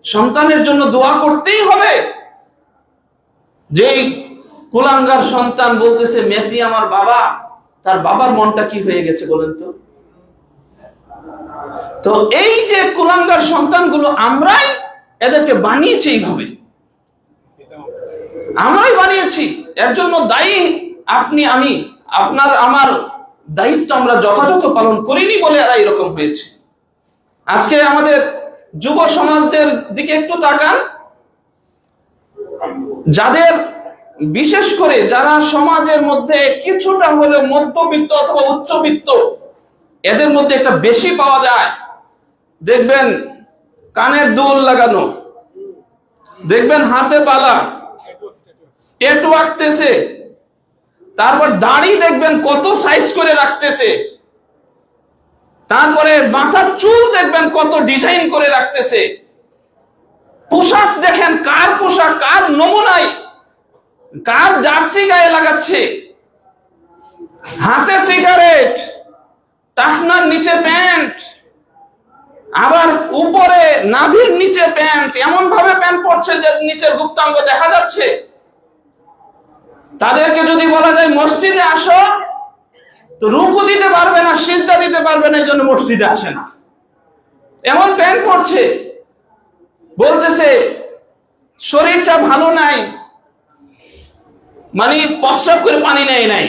সন্তানের জন্য দোয়া করতেই হবে। যেই কুলাঙ্গার সন্তান বলতেছে মেসি আমার বাবা, তার বাবার মনটা কি হয়ে গেছে বলেন তো? তো এই যে কুলাঙ্গার সন্তানগুলো আমরাই এদেরকে বানিয়েছি, এইভাবে আমরাই বানিয়েছি। এর জন্য দায়ী আপনি, আমি, আপনার আমার দায়িত্ব আমরা যথাযথ পালন করিনি বলে এরা এরকম হয়েছে। আজকে আমাদের যুব সমাজদের দিকে একটু তাকান, যাদের বিশেষ করে যারা সমাজের মধ্যে কিছুটা হলেও মধ্যবিত্ত অথবা উচ্চবিত্ত, এদের মধ্যে একটা বেশি পাওয়া যায়। দেখবেন কানের দুল লাগানো, দেখবেন হাতে বালা, ট্যাটু আঁকতেছে, তারপর দাড়ি দেখবেন কত সাইজ করে রাখতেছে, তারপরে মাথার চুল দেখবেন কত ডিজাইন করে রাখতেছে, পোশাক দেখেন কার পোশাক, কার নমুনায়, কার জার্সি গায়ে লাগাচ্ছে, হাতে সিগারেট, টাকনার নিচে প্যান্ট, আবার উপরে নাভির নিচে প্যান্ট, এমন ভাবে প্যান্ট পরছে যে নিচের গুপ্তাঙ্গ দেখা যাচ্ছে। তাদেরকে যদি বলা যায় মসজিদে আসো, তো রুকু দিতে পারবে না, সিজদা দিতে পারবে না, এই জন্য মসজিদে আসে না। এমন প্যান্ট পরছে, বলতেছে শরীরটা ভালো নাই, মানে প্রস্রাব করে পানি নেয় নাই।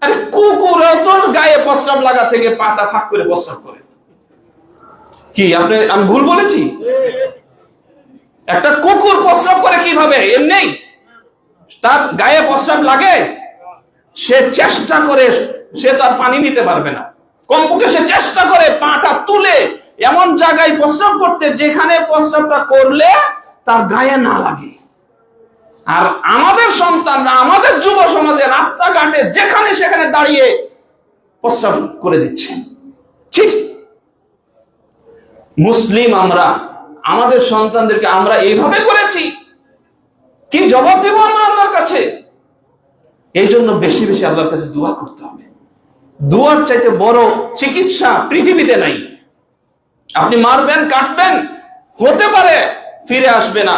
আরে কুকুর তোর গায়ে প্রস্রাব লাগা থেকে পাটা ফাঁক করে প্রস্রাব করে কি আমি ভুল বলেছি? একটা কুকুর প্রস্রাব করে কিভাবে? এমনি তার গায়ে প্রস্রাব লাগে, সে চেষ্টা করে, সে তার পানি নিতে পারবে না, কমপক্ষে সে চেষ্টা করে পাটা তুলে এমন জায়গায় প্রস্রাব করতে যেখানে প্রস্রাবটা করলে তার গায়ে না লাগে। আর আমাদের সন্তানরা, আমাদের যুব সমাজে রাস্তাঘাটে যেখানে সেখানে দাঁড়িয়ে প্রস্রাব করে দিচ্ছে। ঠিক মুসলিম আমরা আমাদের সন্তানদেরকে আমরা এইভাবে করেছি, কি জবাব দেব আমরা আল্লাহর কাছে? এই জন্য বেশি বেশি আল্লাহর কাছে দোয়া করতে হবে। দোয়ার চাইতে বড় চিকিৎসা পৃথিবীতে নাই। আপনি মারবেন, কাটবেন, হতে পারে ফিরে আসবে না,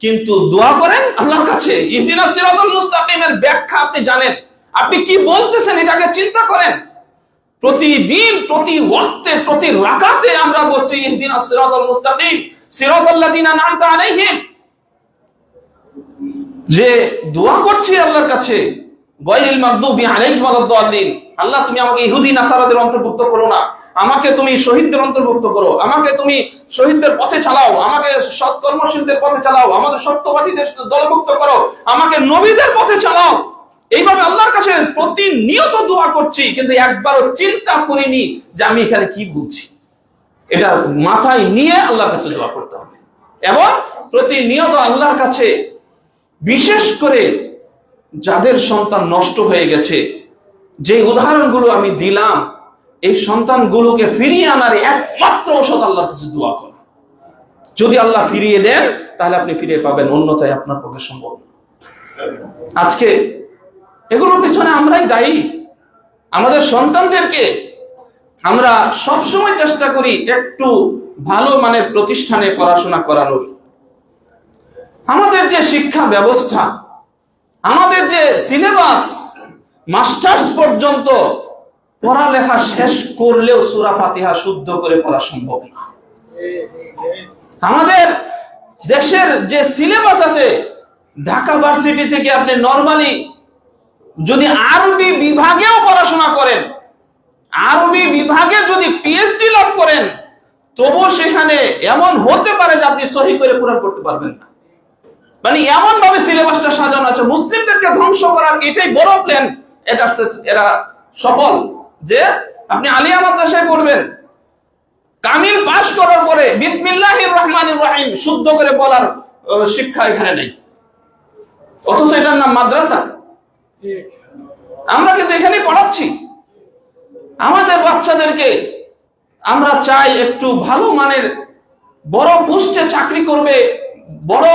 কিন্তু দোয়া করেন আল্লাহর কাছে। ইহদিনাস সিরাতাল মুস্তাকিমের ব্যাখ্যা আপনি জানেন, আপনি কি বলতেছেন এটাকে চিন্তা করেন। প্রতিদিন, প্রতি ওয়াক্তে, প্রতি রাকাতে আমরা বলছি ইহদিনাস সিরাতাল মুস্তাকিম সিরাতাল্লাযিনা আন'আমতা আলাইহিম, যে দোয়া করছি আল্লাহর কাছে গায়রিল মাগদুবি আলাইহিম ওয়ালাদ-দাল্লিন। আল্লাহ তুমি আমাকে ইহুদি নাসারাদের অন্তর্ভুক্ত করো না, আমাকে তুমি শহীদদের অন্তর্ভুক্ত করো, আমাকে তুমি শহীদদের পথে চালাও, আমাকে সৎকর্মশীলদের পথে চালাও, আমাদের সত্যবাদীদের দলভুক্ত করো, আমাকে নবীদের পথে চালাও। এইভাবে আল্লাহর কাছে প্রতিনিয়ত দোয়া করছি, কিন্তু একবারও চিন্তা করিনি যে আমি এখানে কি বলছি। এটা মাথায় নিয়ে আল্লাহর কাছে দোয়া করতে হবে। এবং প্রতিনিয়ত আল্লাহর কাছে, বিশেষ করে যাদের সন্তান নষ্ট হয়ে গেছে, যে উদাহরণগুলো আমি দিলাম, এই সন্তানগুলোকে ফিরিয়ে আনার একমাত্র ঔষধ আল্লাহর কাছে দোয়া করা। যদি আল্লাহ ফিরিয়ে দেন তাহলে আপনি ফিরে পাবেন, অন্যথায় আপনার পক্ষে সম্ভব না। আজকে এগুলোর পিছনে আমরাই দায়ী। আমাদের সন্তানদেরকে আমরা সবসময় চেষ্টা করি একটু ভালো মানের প্রতিষ্ঠানে পড়াশোনা করানোর। আমাদের যে শিক্ষা ব্যবস্থা, আমাদের যে সিলেবাস, মাস্টার্স পর্যন্ত পড়ালেখা শেষ করলেও সূরা ফাতিহা শুদ্ধ করে পড়া সম্ভব না। আমাদের দেশের যে সিলেবাস আছে, ঢাকা ভার্সিটি থেকে আপনি নরমালি যদি আরবি বিভাগেও পড়াশোনা করেন, আরবি বিভাগে যদি পিএইচডি লাভ করেন, তবু সেখানে এমন হতে পারে যে আপনি সহি করে কোরআন করতে পারবেন না। মানে এমন ভাবে সিলেবাসটা সাজানো আছে, মুসলিমদেরকে ধ্বংস করার এটাই বড় প্ল্যান। এটা এরা সফল, যে আপনি আলিয়া মাদ্রাসায় পড়বেন, কামিল পাস করার পরে বিসমিল্লাহির রহমানির রহিম শুদ্ধ করে বলার শিক্ষা এখানে নেই, অথচ এটার নাম মাদ্রাসা। আমরা কিন্তু এখানে পড়াচ্ছি আমাদের বাচ্চাদেরকে। আমরা চাই একটু ভালো মানের, বড় পোস্টে চাকরি করবে, বড়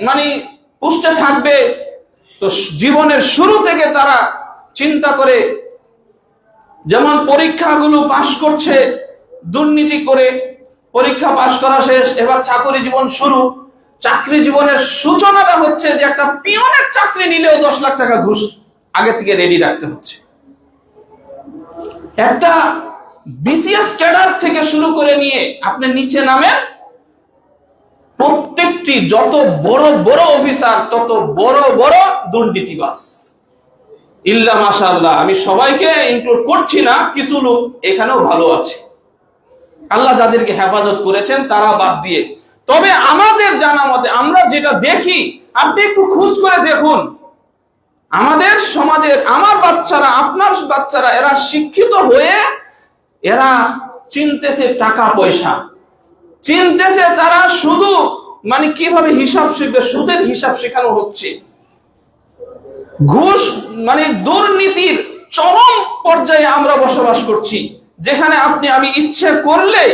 মানে পোস্টে থাকবে। তো জীবনের শুরু থেকে তারা চিন্তা করে, যেমন পরীক্ষাগুলো পাশ করছে দুর্নীতি করে, পরীক্ষা পাশ করা শেষ, এবার চাকরি জীবন শুরু, চাকরি জীবনের সূচনাটা হচ্ছে যে একটা পিয়নের চাকরি নিলেও 10 লাখ টাকা ঘুষ আগে থেকে রেডি রাখতে হচ্ছে। একটা বিসিএস ক্যাডার থেকে শুরু করে নিয়ে আপনি নিচে নামেন, প্রত্যেকটি যত বড় বড় অফিসার তত বড় বড় দুর্নীতিবাজ। ইল্লা মাশাআল্লাহ, আমি সবাইকে ইনক্লুড করছি না, কিছু লোক এখানেও ভালো আছে, আল্লাহ যাদেরকে হেফাজত করেছেন তারা বাদ দিয়ে। তবে আমাদের জানা মতে আমরা যেটা দেখি, আপনি একটু খোঁজ করে দেখুন, আমাদের সমাজের আমার বাচ্চারা, আপনার বাচ্চারা, এরা শিক্ষিত হয়ে এরা চিনতেছে টাকা পয়সা, চিনতেছে তারা শুধু মানে কিভাবে হিসাব শিখবে, সুদের হিসাব শেখানো হচ্ছে। ঘুষ মানে দুর্নীতির চরম পর্যায়ে আমরা বসবাস করছি, যেখানে আপনি আমি ইচ্ছে করলে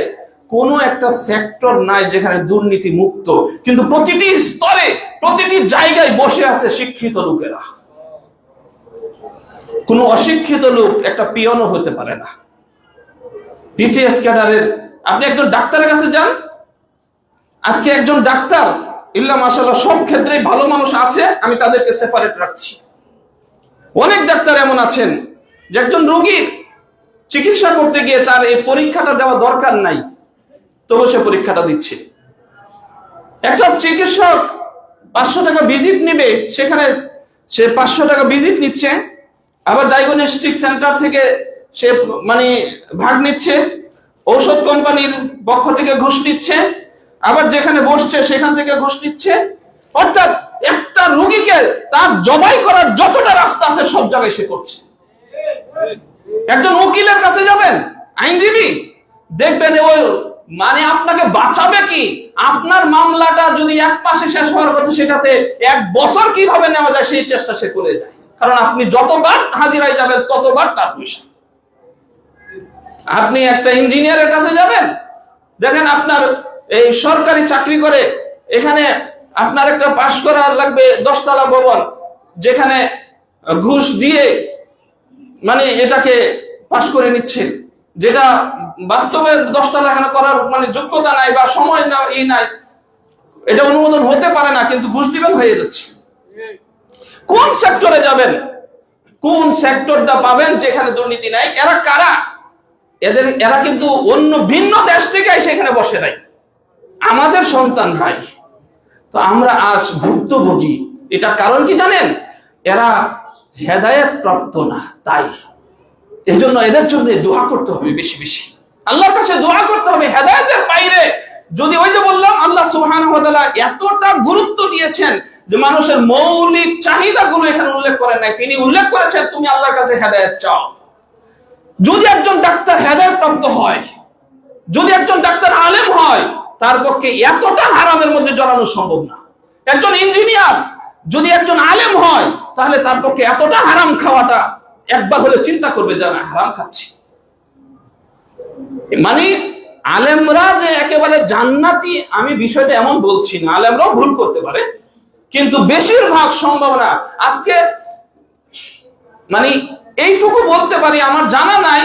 কোনো একটা সেক্টর নাই যেখানে দুর্নীতি মুক্ত, কিন্তু প্রতিটি স্তরে প্রতিটি জায়গায় বসে আছে শিক্ষিত লোকেরা। কোনো অশিক্ষিত লোক একটা পিয়নও হতে পারে না। বিসিএস ক্যাডারের, আপনি একজন ডাক্তারের কাছে যান, আজকে একজন ডাক্তার ইল্লা মাশাআল্লাহ সব ক্ষেত্রেই ভালো মানুষ আছে, আমি তাদেরকে সেপারেট রাখছি। অনেক ডাক্তার এমন আছেন যে একজন রোগীর চিকিৎসা করতে গিয়ে তার এই পরীক্ষাটা দেওয়া দরকার নাই, তবু সে পরীক্ষাটা দিচ্ছে। একটা চিকিৎসক 500 টাকা ভিজিট নেবে, সেখানে সে 500 টাকা ভিজিট নিচ্ছে, আবার ডায়াগনস্টিক সেন্টার থেকে সে মানে ভাগ নিচ্ছে, ঔষধ কোম্পানির পক্ষ থেকে ঘুষ নিচ্ছে, আবার যেখানে বসছে সেখান থেকে ঘুষ নিচ্ছে। অর্থাৎ একটা রোগীকে তার জবাই করার যতটা রাস্তা আছে সব জায়গায় সে করছে। একজন উকিলের কাছে যাবেন, আইনজীবী, দেখবেন ওই মানে আপনাকে বাঁচাবে কি, আপনার মামলাটা যদি 1 মাসে শেষ হওয়ার কথা সেটাতে 1 বছর কিভাবে নেওয়া যায় সেই চেষ্টা সে করে যায়, কারণ আপনি যতবার হাজিরায় যাবেন ততবার তার পয়সা। আপনি একটা ইঞ্জিনিয়ারের কাছে যাবেন, দেখেন আপনার এই সরকারি চাকরি করে, এখানে আপনার একটা পাশ করা লাগবে 10 তলা ভবন, যেখানে ঘুষ দিয়ে মানে এটাকে পাশ করে নিচ্ছে, যেটা বাস্তবে 10 তলা এখানে করার মানে যোগ্যতা নাই বা সময় না, নাই, এটা অনুমোদন হতে পারে না, কিন্তু ঘুষ দিবেন হয়ে যাচ্ছে। কোন সেক্টরে যাবেন, কোন সেক্টরটা পাবেন যেখানে দুর্নীতি নাই? এরা কারা? এরা কিন্তু অন্য ভিন্ন দেশ থেকে সেখানে বসে নাই, আমাদের সন্তান ভাই। তো আমরা আজ ভুক্তভোগী। এটার কারণ কি জানেন? এরা হেদায়েত প্রাপ্ত না, তাই এজন্য এদের জন্য দোয়া করতে হবে, বেশি বেশি আল্লাহর কাছে দোয়া করতে হবে। হেদায়েতের বাইরে যদি, ওই যে বললাম, আল্লাহ সুবহানাহু ওয়া তাআলা এতটা গুরুত্ব দিয়েছেন যে মানুষের মৌলিক চাহিদাগুলো এখানে উল্লেখ করেন নাই, তিনি উল্লেখ করেছেন তুমি আল্লাহর কাছে হেদায়েত চাও। যদি একজন ডাক্তার হেদায়েত প্রাপ্ত হয়, যদি একজন ডাক্তার আলেম হয়, তার পক্ষে এতটা হারামের মধ্যে জড়ানো সম্ভব না। একজন ইঞ্জিনিয়ার যদি একজন আলেম হয়, তাহলে তার পক্ষে এতটা হারাম খাওয়াটা একবার হলে চিন্তা করবে যে আমি হারাম খাচ্ছি। মানে আলেমরা যে একেবারে জান্নাতি, আমি বিষয়টা এমন বলছি না, আলেমরাও ভুল করতে পারে, কিন্তু বেশিরভাগ সম্ভাবনা আজকে মানে এইটুকু বলতে পারি, আমার জানা নাই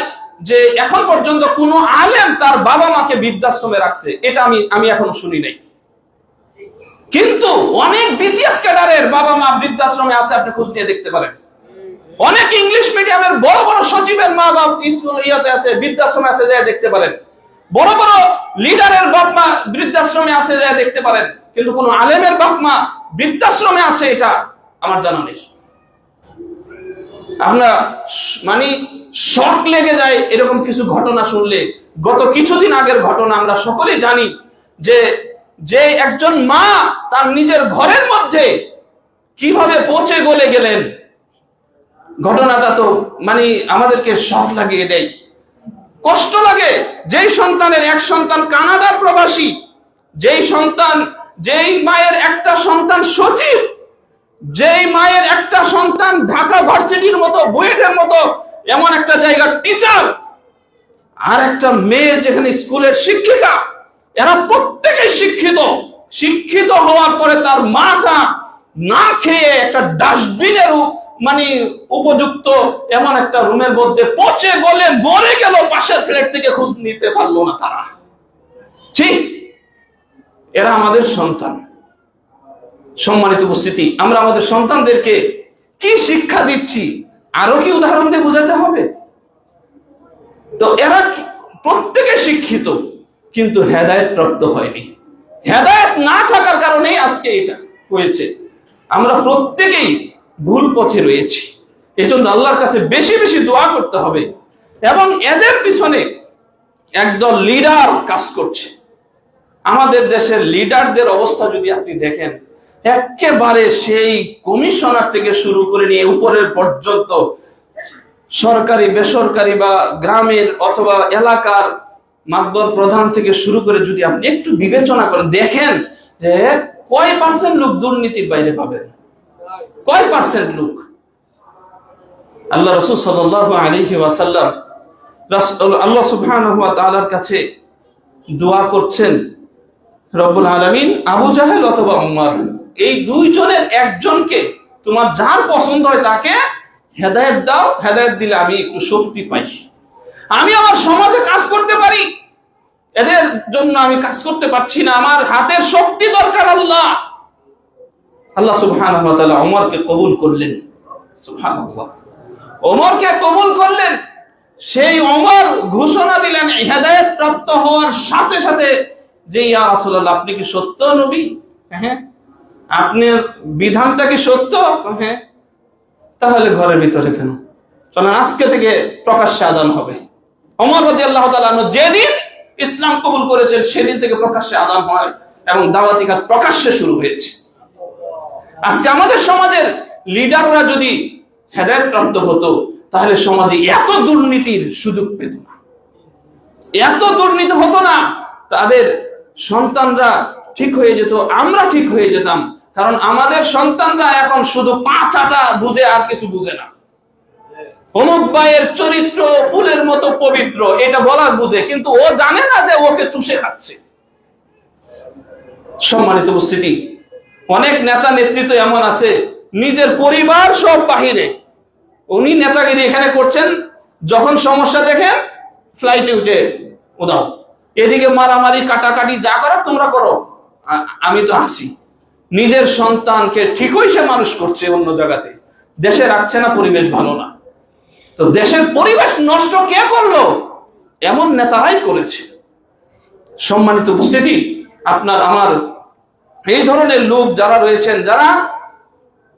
যে এখন পর্যন্ত কোন আলেম তার বাবা মাকে বৃদ্ধাশ্রমে রাখছে, এটা আমি এখনো শুনি নাই। কিন্তু অনেক বিসিএস ক্যাডারের বাবা মা বৃদ্ধাশ্রমে আছে, আপনি খোঁজ নিয়ে দেখতে পারেন। অনেক ইংলিশ মিডিয়ামের বড় বড় সচিবের মা বাবা স্কুল ইয়াতে আছে, বৃদ্ধাশ্রমে আছে, যায় দেখতে পারেন। বড় বড় লিডারের বাপ মা বৃদ্ধাশ্রমে আছে, যায় দেখতে পারেন। কিন্তু কোন আলেমের বাপ মা বৃদ্ধাশ্রমে আছে এটা আমার জানা নেই। আমরা মানে শক লেগে যায় এরকম কিছু ঘটনা শুনলে। গত কিছুদিন আগের ঘটনা আমরা সকলেই জানি, যে একজন মা তার নিজের ঘরের মধ্যে কিভাবে পচে গলে গেলেন। ঘটনাটা তো মানে আমাদেরকে শক লাগিয়ে দেয়, কষ্ট লাগে। যেই সন্তানের এক সন্তান কানাডার প্রবাসী, যেই মায়ের একটা সন্তান সচিব, যেই মায়ের একটা সন্তান ঢাকা ভার্সিটির মতো, বুয়েটের মতো এমন একটা জায়গার টিচার, আর একটা মেয়ে যেখানে স্কুলের শিক্ষিকা, এরা প্রত্যেকেই শিক্ষিত হওয়ার পরে তার মাটা না খেয়ে একটা ডাস্টবিনের মানে উপযুক্ত এমন একটা রুমের মধ্যে পচে গলে মরে গেল, পাশের ফ্ল্যাট থেকে খোঁজ নিতে পারলো না তারা। ঠিক, এরা আমাদের সন্তান, সম্মানিত উপস্থিতি, আমরা আমাদের সন্তানদেরকে কি শিক্ষা দিচ্ছি আরো কি উদাহরণ দিয়ে বোঝাতে হবে? তো এরা প্রত্যেকে শিক্ষিত, কিন্তু হেদায়েত প্রাপ্ত হয়নি। হেদায়েত না থাকার কারণেই আজকে এটা হয়েছে। আমরা প্রত্যেকেই ভুল পথে রয়েছি। এজন্য আল্লাহর কাছে বেশি বেশি দোয়া করতে হবে। এবং এদের পিছনে একদল লিডার কাজ করছে। আমাদের দেশের লিডারদের অবস্থা যদি আপনি দেখেন, একেবারে সেই কমিশনার থেকে শুরু করে নিয়ে উপরের পর্যন্ত, সরকারি বেসরকারি বা গ্রামের অথবা এলাকার মাতবর প্রধান থেকে শুরু করে যদি আপনি একটু বিবেচনা করেন, দেখেন যে কয় পার্সেন্ট লোক দুর্নীতির বাইরে পাবেন, কয় পার্সেন্ট লোক। আল্লাহ রাসূল সাল্লাল্লাহু আলাইহি ওয়াসাল্লাম আল্লাহ সুবহানাহু ওয়া তাআলার কাছে দোয়া করছেন, রব্বুল আলামিন আবু জাহেল অথবা উমর, এই দুইজনের একজনকে তোমার যার পছন্দ হয় তাকে হেদায়েত দাও, হেদায়েত দিলে আমি একটু শক্তি পাই, আমি আমার সমাজে কাজ করতে পারি। এদের জন্য আমি কাজ করতে পারছি না, আমার হাতের শক্তি দরকার। আল্লাহ আল্লাহ সুবহানাহু ওয়া তাআলা ওমরকে কবুল করলেন। সুবহানাল্লাহ, ওমরকে কবুল করলেন। সেই ওমর ঘোষণা দিলেন হেদায়েত প্রাপ্ত হওয়ার সাথে সাথে যে, ইয়া রাসূলুল্লাহ, আপনি কি সত্য নবী? হ্যাঁ। আপনার বিধানটা কি সত্য? হ্যাঁ। তাহলে ঘরের ভিতরে কেন? চলেন আজকে থেকে প্রকাশ্যে আযান হবে। ওমর রাদিয়াল্লাহু তাআলা যেদিন ইসলাম কবুল করেছেন সেদিন থেকে প্রকাশ্যে আযান হয় এবং দাওয়াতি কাজ প্রকাশ্যে শুরু হয়েছে। আজকে আমাদের সমাজের লিডাররা যদি হেদায়েত প্রাপ্ত হতো, তাহলে সমাজে এত দুর্নীতির সুযোগ পেত না, এত দুর্নীতি হতো না। তাদের সন্তানরা ঠিক হয়ে যেত, আমরা ঠিক হয়ে যেতাম। কারণ আমাদের সন্তানরা এখন শুধু পাঁচ আটা বুঝে, আর কিছু বুঝে না। অমুক ভাইয়ের চরিত্র ফুলের মতো পবিত্র, এটা বলার বুঝে, কিন্তু ও জানে না যে ওকে চুষে খাচ্ছে। সম্মানিত উপস্থিতি, অনেক নেতা নেতৃত্ব এমন আছে, নিজের পরিবার সব বাহিরে, উনি নেতাগিরি এখানে করছেন, যখন সমস্যা দেখেন ফ্লাইটে উঠে উদাও, এদিকে মারামারি কাটাকাটি যা করার তোমরা করো, আমি তো আসি। নিজের সন্তানকে ঠিকই সে মানুষ করছে অন্য জায়গাতে, দেশে রাখছে না, পরিবেশ ভালো না। তো দেশের পরিবেশ নষ্ট কে করলো? এমন নেতারাই করেছে। সম্মানিত উপস্থিতি, আপনার আমার এই ধরনের লোক যারা রয়েছেন, যারা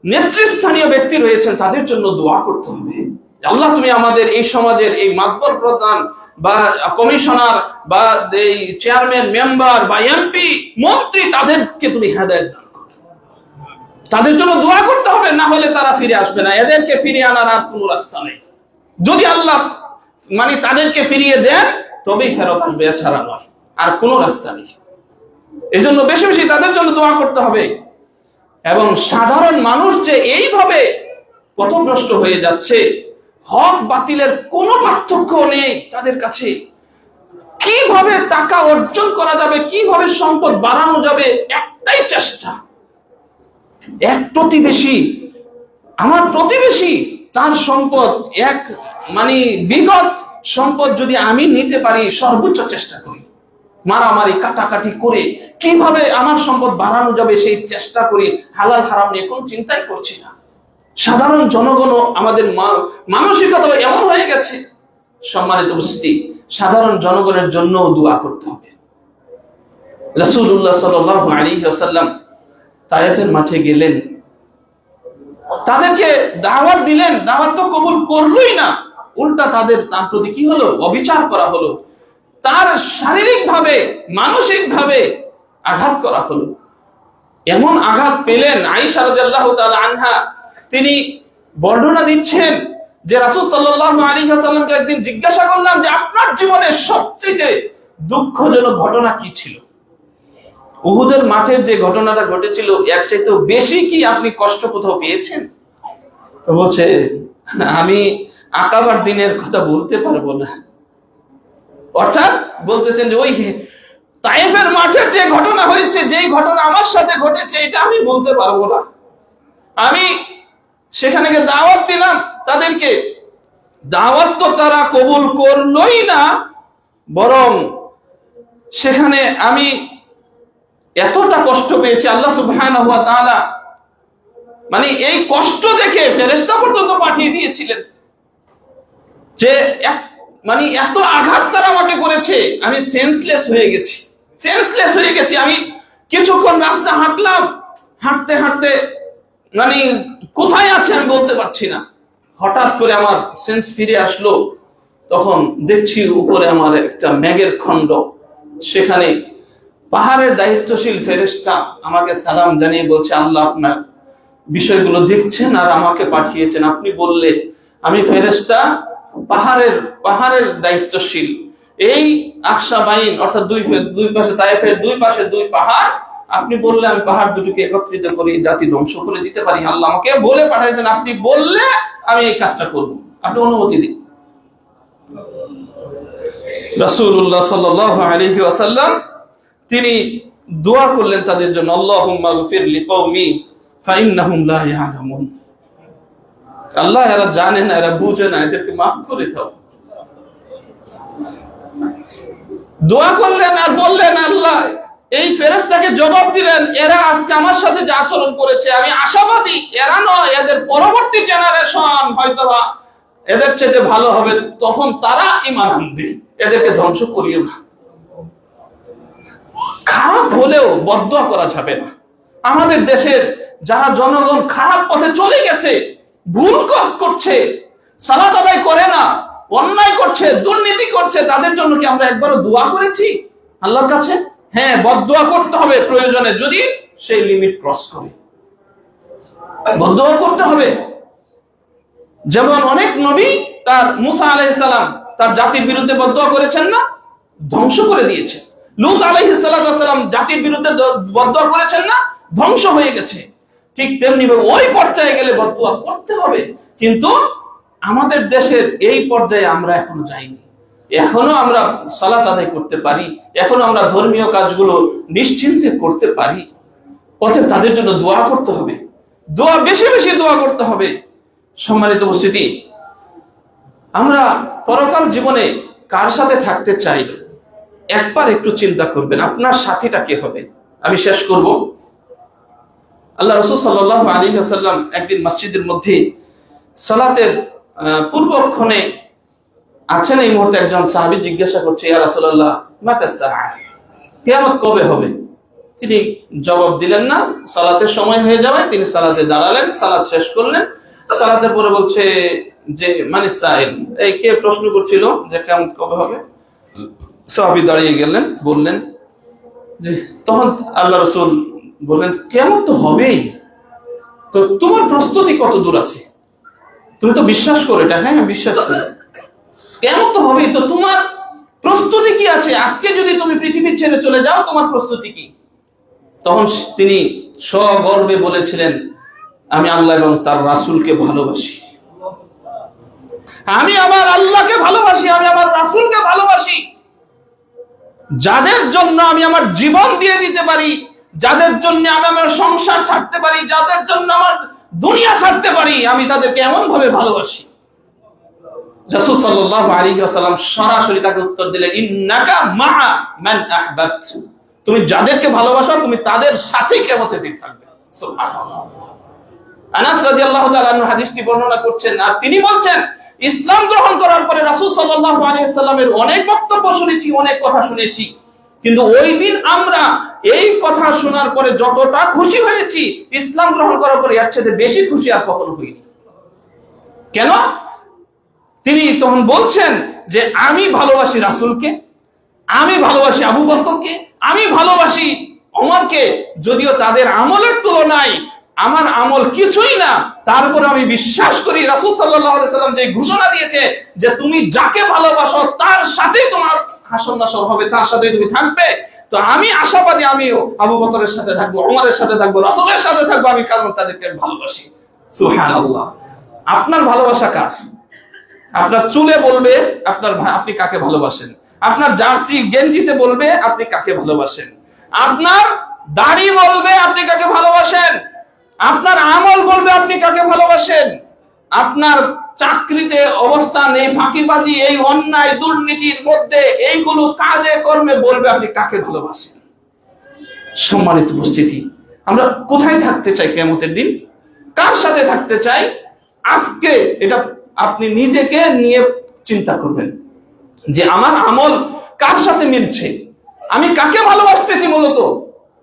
নেতৃস্থানীয় ব্যক্তি রয়েছেন, তাদের জন্য দোয়া করতে হবে। আল্লাহ, তুমি আমাদের এই সমাজের এই মাতবর প্রধান বা কমিশনার বা এই চেয়ারম্যান, মেম্বার বা এমপি, মন্ত্রী, তাদেরকে তুমি হেদায়েত দান করো। তাদের জন্য দোয়া করতে হবে, না হলে তারা ফিরে আসবে না। এদেরকে ফিরিয়ে আনার আর কোনো রাস্তা নেই। যদি আল্লাহ তাদেরকে ফিরিয়ে দেন, তবেই ফেরত আসবে, এছাড়া নয়, আর কোনো রাস্তা নেই। এই জন্য বেশি বেশি তাদের জন্য দোয়া করতে হবে। এবং সাধারণ মানুষ যে এইভাবে পথভ্রষ্ট হয়ে যাচ্ছে, হক বাতিলের কোনো পার্থক্য নেই তাদের কাছে। কিভাবে টাকা অর্জন করা যাবে, কিভাবে সম্পদ বাড়ানো যাবে, একটাই চেষ্টা। এক প্রতিবেশী, আমার প্রতিবেশী, তার সম্পদ বিগত সম্পদ যদি আমি নিতে পারি, সর্বোচ্চ চেষ্টা করি, মারামারি কাটাকাটি করে কিভাবে আমার সম্পদ বাড়ানো যাবে সেই চেষ্টা করি। হালাল হারাম নিয়ে কোনো চিন্তাই করছি না। সাধারণ জনগণ, আমাদের মানসিকতা এমন হয়ে গেছে। সম্মানিত উপস্থিতি, সাধারণ জনগণের জন্য দোয়া করতে হবে। রাসূলুল্লাহ সাল্লাল্লাহু আলাইহি ওয়াসাল্লাম তায়েফের মাঠে গেলেন, তাদেরকে দাওয়াত দিলেন, দাওয়াত তো কবুল করলোই না, উল্টা তার প্রতি কি হলো? অবিচার করা হলো, তার শারীরিক ভাবে মানসিক ভাবে আঘাত করা হলো। এমন আঘাত পেলেন, আয়েশা রাদিয়াল্লাহু তাআলা আনহা তিনি বর্ণনা দিচ্ছেন যে রাসূল সাল্লাল্লাহু আলাইহি ওয়াসাল্লামকে একদিন জিজ্ঞাসা করলাম যে আপনার জীবনের সবচেয়ে দুঃখজনক ঘটনা কি ছিল? উহুদের মাঠের যে ঘটনাটা ঘটেছিল, এর চাইতে বেশি কি আপনি কষ্ট কোথাও পেয়েছেন? তো বলছে, আমি আকাবার দিনের কথা বলতে পারবো না। অর্থাৎ বলতেছেন যে ওই তায়েফের মাঠের যে ঘটনা হয়েছে, যেই ঘটনা আমার সাথে ঘটেছে, এটা আমি বলতে পারবো না। আমি সেখানে দাওয়াত দিলাম, তাদেরকে দাওয়াত তো তারা কবুল করলোই না, বরং সেখানে আমি এতটা কষ্ট পেয়েছি আল্লাহ সুবহানাহু ওয়া তাআলা মানে এই কষ্ট দেখে ফেরেশতা পর্যন্ত পাঠিয়ে দিয়েছিলেন যে মানে এত আঘাত তারা আমাকে করেছে, আমি সেন্সলেস হয়ে গেছি। আমি কিছুক্ষণ রাস্তা হাঁটলাম, হাঁটতে হাঁটতে মানে কোথায় আছে আমি বলতে পারছি না। হঠাৎ করে আমার সেন্স ফিরে আসলো, তখন দেখছি উপরে আমার একটা মেঘের খণ্ড, সেখানে পাহাড়ের দায়িত্বশীল ফেরেশতা আমাকে সালাম জানিয়ে বলছে, আল্লাহ আপনার বিষয়গুলো দেখছেন আর আমাকে পাঠিয়েছেন। আপনি বললে আমি ফেরেশতা পাহাড়ের দায়িত্বশীল, এই আকশাবাইন অর্থাৎ দুই পাশে তায়েফের দুই পাশে দুই পাহাড়, আপনি বললে আমি পাহাড় দুটোকে একত্রিত করে জাতি ধ্বংস করে দিতে পারি। আল্লাহ আমাকে বলে পাঠাইছেন, আপনি বললে আমি এই কাজটা করব, আপনি অনুমতি দিন। রাসূলুল্লাহ সাল্লাল্লাহু আলাইহি ওয়াসাল্লাম তিনি দোয়া করলেন তাদের জন্য, আল্লাহুম্মা গফির লিকওমি ফাইন্নাহুম লা ইয়ালামুন। আল্লাহ এরা জানে না, এরা বুঝে না, এদেরকে মাফ করে দাও। দোয়া করলেন আর বললেন, আল্লাহ এই ফেরেশতাকে জবাব দিলেন, এরা আজকে আমার সাথে যে আচরণ করেছে আমি আশাবাদী এরা নয়, এদের পরবর্তী জেনারেশন হয়তোবা এদের চাইতে ভালো হবে, তখন তারা ঈমান আনবে, এদেরকে ধ্বংস করিও না। খারাপ হলেও বদদোয়া করা যাবে না। আমাদের দেশের যারা জনগণ খারাপ পথে চলে গেছে, ভুল কাজ করছে, সালাত আদায় করে না, অন্যায় করছে, দুর্নীতি করছে, তাদের জন্য কি আমরা একবারও দোয়া করেছি আল্লাহর কাছে? হ্যাঁ, বদদোয়া করতে হবে প্রয়োজনে, যদি সেই লিমিট ক্রস করে বদদোয়া করতে হবে। যেমন অনেক নবী, তার মুসা আলাইহিস সালাম তার জাতির বিরুদ্ধে বদদোয়া করেছেন না, ধ্বংস করে দিয়েছে। লূত আলাইহিস সালাম জাতির বিরুদ্ধে বদদোয়া করেছেন না, ধ্বংস হয়ে গেছে। ঠিক তেমনি ওই পর্যায়ে গেলে বদদোয়া করতে হবে, কিন্তু আমাদের দেশের এই পর্যায়ে আমরা এখনো যাইনি। এখনো আমরা সালাত আদায় করতে পারি, এখনো আমরা ধর্মীয় কাজগুলো নিশ্চিন্তে করতে পারি। অতএব তাদের জন্য দোয়া করতে হবে, দোয়া বেশি বেশি দোয়া করতে হবে। সম্মানিত উপস্থিতি, আমরা পরকাল জীবনে কার সাথে থাকতে চাই একবার একটু চিন্তা করবেন, আপনার সাথীটা কে হবে। আমি শেষ করব। আল্লাহ রাসূল সাল্লাল্লাহু আলাইহি ওয়াসাল্লাম একদিন মসজিদের মধ্যে সালাতের পূর্বক্ষণে আছেন, এই মুহূর্তে একজন সাহাবী জিজ্ঞাসা করছে, ইয়া রাসূলুল্লাহ মাতা সাআ, কিয়ামত কবে হবে? তিনি জবাব দিলেন না, সালাতের সময় হয়ে যাবে। তিনি সালাতে দাঁড়ালেন, সালাত শেষ করলেন। সালাতের পরে বলছে যে মানিস সাইল, এই কে প্রশ্ন করছিল যে কিয়ামত কবে হবে? সাহাবী দাঁড়িয়ে গেলেন, বললেন যে, তখন আল্লাহ রাসূল বললেন, কিয়ামত তো হবেই, তো তোমার প্রস্তুতি কত দূর আছে? তুমি তো বিশ্বাস করো এটা? হ্যাঁ, বিশ্বাস করি। কিয়ামত তো হবেই, তো তোমার প্রস্তুতি কি আছে? আজকে যদি তুমি পৃথিবী ছেড়ে চলে যাও, তোমার প্রস্তুতি কি? তখন তিনি সগর্বে বলেছিলেন, আমি আল্লাহ এবং তার রাসূলকে ভালোবাসি, আমি আমার আল্লাহকে ভালোবাসি, আমি আমার রাসূলকে ভালোবাসি। যাদের জন্য আমি আমার জীবন দিয়ে দিতে পারি, যাদের জন্য আমি আমার সংসার ছাড়তে পারি, যাদের জন্য আমার দুনিয়া ছাড়তে পারি, আমি তাদেরকে এমন ভাবে ভালোবাসি। রাসূল সাল্লাল্লাহু আলাইহি ওয়াসাল্লাম সরাসরি তাকে উত্তর দিলেন, ইন্নাকা মাআ মান আহবাবত, তুমি যাদেরকে ভালোবাসো তুমি তাদের সাথেই কিয়ামতের দিন থাকবে। সুবহানাল্লাহ। আনাস রাদিয়াল্লাহু তাআলা আনহু হাদিসটি বর্ণনা করছেন, আর তিনি বলছেন, ইসলাম গ্রহণ করার পরে রাসূল সাল্লাল্লাহু আলাইহি ওয়াসাল্লামের অনেক বক্তব্য শুনেছি, অনেক কথা শুনেছি, কিন্তু ওই দিন আমরা এই কথা শোনার পরে যতটা খুশি হয়েছি, ইসলাম গ্রহণ করার পরে এর চেয়ে বেশি খুশি আর কখনো হইনি। কেন? তিনি তখন বলছেন যে আমি ভালোবাসি রাসূলকে, আমি ভালোবাসি আবু বকরকে, আমি ভালোবাসি ওমরকে, যদিও তাদের আমলের তুলনায় আমার আমল কিছুই না, তারপর আমি বিশ্বাস করি রাসূল সাল্লাল্লাহু আলাইহি ওয়াসাল্লাম যে ঘোষণা দিয়েছে যে তুমি যাকে ভালোবাসো তার সাথেই তোমার হাসর নাসর হবে, তার সাথেই তুমি থাকবে। তো আমি আশাবাদী, আমিও আবু বকরের সাথে থাকবো, ওমরের সাথে থাকবো, রাসূলের সাথে থাকবো, আমি কারণ তাদেরকে ভালোবাসি। সুবহানাল্লাহ। আপনার ভালোবাসা কার? আপনার চুলে বলবে আপনি কাকে ভালোবাসেন, আপনার জার্সি গেঞ্জিতে বলবে আপনি কাকে ভালোবাসেন, আপনার দাড়ি বলবে আপনি কাকে ভালোবাসেন, আপনার আমল বলবে আপনি কাকে ভালোবাসেন, আপনার চাকরিতে অবস্থান, এই ফাঁকিবাজি, এই অন্যায় দুর্নীতির মধ্যে এইগুলো কাজে কর্মে বলবে আপনি কাকে ভালোবাসেন। সম্মানিত উপস্থিতি, আমরা কোথায় থাকতে চাই কিয়ামতের দিন? কার সাথে থাকতে চাই? আজকে এটা আপনি নিজেকে নিয়ে চিন্তা করবেন যে আমার আমল কার সাথে মিলছে, আমি কাকে ভালোবাসতেছি। মূলত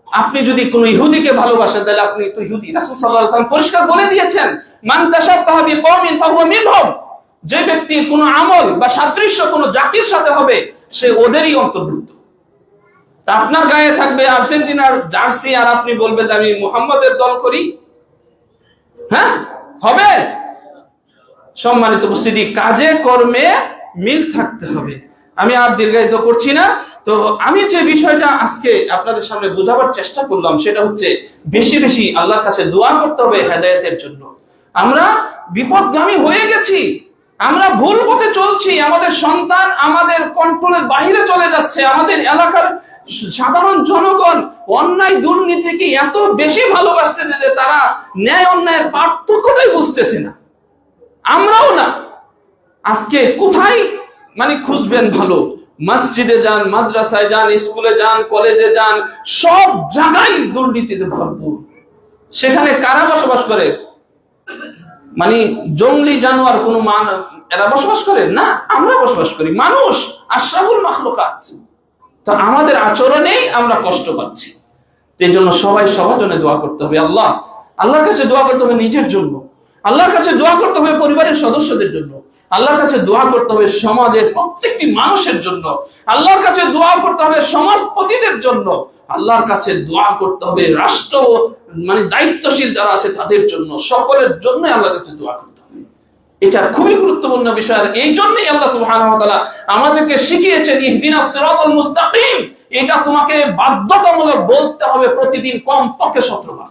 আপনি যদি কোন ইহুদিকে ভালোবাসেন তাহলে আপনি তো ইহুদি। রাসূল সাল্লাল্লাহু আলাইহি ওয়াসাল্লাম পরিষ্কার বলে দিয়েছেন, মান তাশাব্বাহা বিকওমিন ফাহুয়া মিনহুম। যে ব্যক্তি কোন আমল বা সাদৃশ্য কোন জাতির সাথে হবে সে ওদেরই অন্তর্ভুক্ত। তা আপনার গায়ে থাকবে আর্জেন্টিনার জার্সি আর আপনি বলবেন আমি মুহাম্মাদের দল করি? হ্যাঁ, হবে? সম্মানিত উপস্থিতি, কাজে কর্মে মিল থাকতে হবে। আমি আর দীর্ঘায়িত করছি না। তো আমি যে বিষয়টা আজকে আপনাদের সামনে বোঝাবার চেষ্টা করলাম সেটা হচ্ছে বেশি বেশি আল্লাহর কাছে দোয়া করতে হবে হেদায়েতের জন্য। আমরা বিপদগামী হয়ে গেছি, আমরা ভুল পথে চলছি, আমাদের সন্তান আমাদের কন্ট্রোলের বাইরে চলে যাচ্ছে, আমাদের এলাকার সাধারণ জনগণ অন্যায় দুর্নীতিকে এত বেশি ভালোবাসতেছে যে তারা ন্যায় অন্যায়ের পার্থক্যটাই বুঝতেছে না, আমরাও না। আজকে কোথায় খুঁজবেন ভালো? মসজিদে যান, মাদ্রাসায় যান, স্কুলে যান, কলেজে যান, সব জায়গায় দুর্নীতিতে ভরপুর। সেখানে কারা বসবাস করে? জঙ্গলি জানোয়ার কোন এরা বসবাস করে না, আমরা বসবাস করি, মানুষ আশরাফুল মাখলুকাত। তো আমাদের আচরণেই আমরা কষ্ট পাচ্ছি। এই জন্য সবাই সবার জন্য দোয়া করতে হবে। আল্লাহর কাছে দোয়া করতে হবে নিজের জন্য, আল্লাহর কাছে দোয়া করতে হবে পরিবারের সদস্যদের জন্য, আল্লাহর কাছে দোয়া করতে হবে সমাজের প্রত্যেকটি মানুষের জন্য, আল্লাহর কাছে দোয়া করতে হবে সমাজপতিদের জন্য, আল্লাহর কাছে দোয়া করতে হবে রাষ্ট্র দায়িত্বশীল যারা আছে তাদের জন্য, সকলের জন্য আল্লাহর কাছে দোয়া করতে হবে। এটা খুবই গুরুত্বপূর্ণ বিষয়। আর এই জন্যই আল্লাহ সুবহানাহু ওয়া তাআলা আমাদেরকে শিখিয়েছেন ইহদিনাস সিরাতাল মুস্তাকিম। এটা তোমাকে বাধ্যতামূলক বলতে হবে প্রতিদিন কমপক্ষে 17 বার।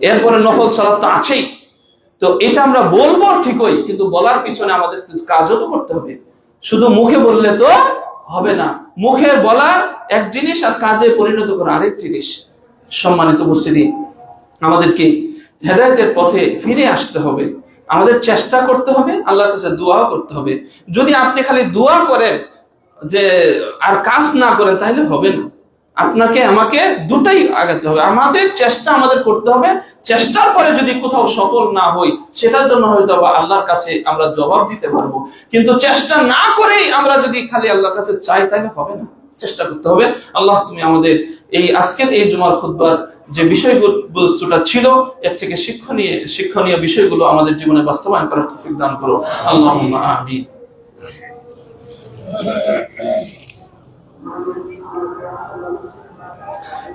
এরপরে নফল সালাত তো আছেই। তো এটা আমরা বলবো ঠিকই, কিন্তু বলার পিছনে আমাদের কাজও তো করতে হবে। শুধু মুখে বললে তো হবে না, মুখে বলা এক জিনিস আর কাজে পরিণত করা আরেক জিনিস। সম্মানিত উপস্থিতি, আমাদেরকে হেদায়েতের পথে ফিরে আসতে হবে, আমাদের চেষ্টা করতে হবে, আল্লাহর কাছে দোয়া করতে হবে। যদি আপনি খালি দোয়া করেন যে আর কাজ না করেন তাহলে হবে না। আপনাকে আমাকে দুটাই আগাতে হবে। আমাদের চেষ্টা আমাদের করতে হবে, চেষ্টার পরে যদি কোথাও সফল না হই সেটার জন্য হয়তো আল্লাহর কাছে আমরা জবাব দিতে পারবো, কিন্তু চেষ্টা না করেই আমরা যদি খালি আল্লাহর কাছে চাই তাহলে হবে না। চেষ্টা করতে হবে। আল্লাহ তুমি আমাদের এই আজকের এই জুমার খুতবার যে বিষয়বস্তুটা ছিল এর থেকে শিক্ষণীয় বিষয়গুলো আমাদের জীবনে বাস্তবায়ন করার তৌফিক দান করো। আল্লাহুম্মা আমিন।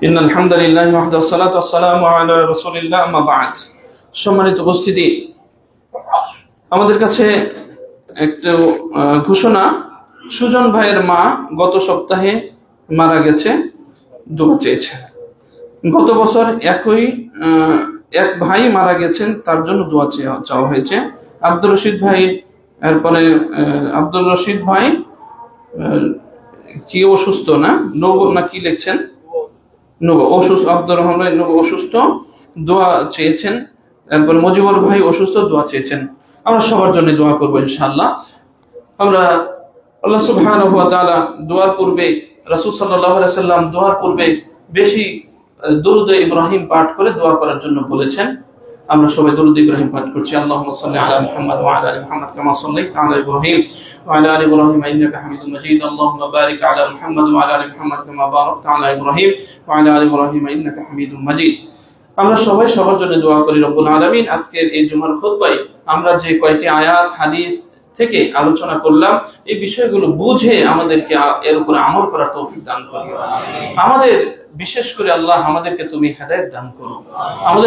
ইন্নাল হামদুলিল্লাহি ওয়াহদাহু ওয়াসসালাতু ওয়াসসালামু আলা রাসূলিল্লাহ, আম্মা বা'দ। সম্মানিত উপস্থিতি, আমাদের কাছে একটু ঘোষণা, সুজন ভাইয়ের মা গত সপ্তাহে মারা গেছে, দোয়া চেয়েছে। গত বছর এক ভাই মারা গেছেন, তার জন্য দোয়া চাওয়া হয়েছে। আব্দুর রশিদ ভাই, এরপরে আব্দুর রশিদ ভাই কি অসুস্থ না কি লিখছেন, অসুস্থ, আব্দুর রহমান ভাই অসুস্থ, দোয়া চেয়েছেন। এরপর মজিবুর ভাই অসুস্থ, দোয়া চেয়েছেন। আমরা সবার জন্য দোয়া করবো ইনশাআল্লাহ। আমরা আল্লাহ সুবহানাহু ওয়া তাআলা দোয়ার পূর্বে, রাসূল সাল্লাল্লাহু আলাইহি ওয়াসাল্লাম দোয়ার পূর্বে বেশি দুরূদ ইব্রাহিম পাঠ করে দোয়া করার জন্য বলেছেন। আমরা সবাই দুরূদ ইব্রাহিম পাঠ করছি। আল্লাহুম্মা সাল্লি আলা মুহাম্মাদ ওয়া আলা আলি মুহাম্মাদ কামা সাল্লাইতা আলা ইব্রাহিম ওয়া আলা আলি ইব্রাহিম ইন্নাকা হামিদুম মাজিদ। আল্লাহুম্মা বারিক আলা মুহাম্মাদ ওয়া আলা আলি মুহাম্মাদ কামা বারাকতা আলা ইব্রাহিম ওয়া আলা আলি ইব্রাহিম ইন্নাকা হামিদুম মাজিদ। আমরা সবাই সবার জন্য দোয়া করি। রব্বুল আলামিন আজকের এই জুমার খুতবায় আমরা যে কয়েকটি আয়াত হাদিস থেকে আলোচনা করলাম, এই বিষয়গুলো বুঝে আমাদেরকে এর উপরে আমল করার তৌফিক দান করো। আমাদের বিশেষ করে আল্লাহ আমাদেরকে তুমি হেদায়েত দান করো। আমাদের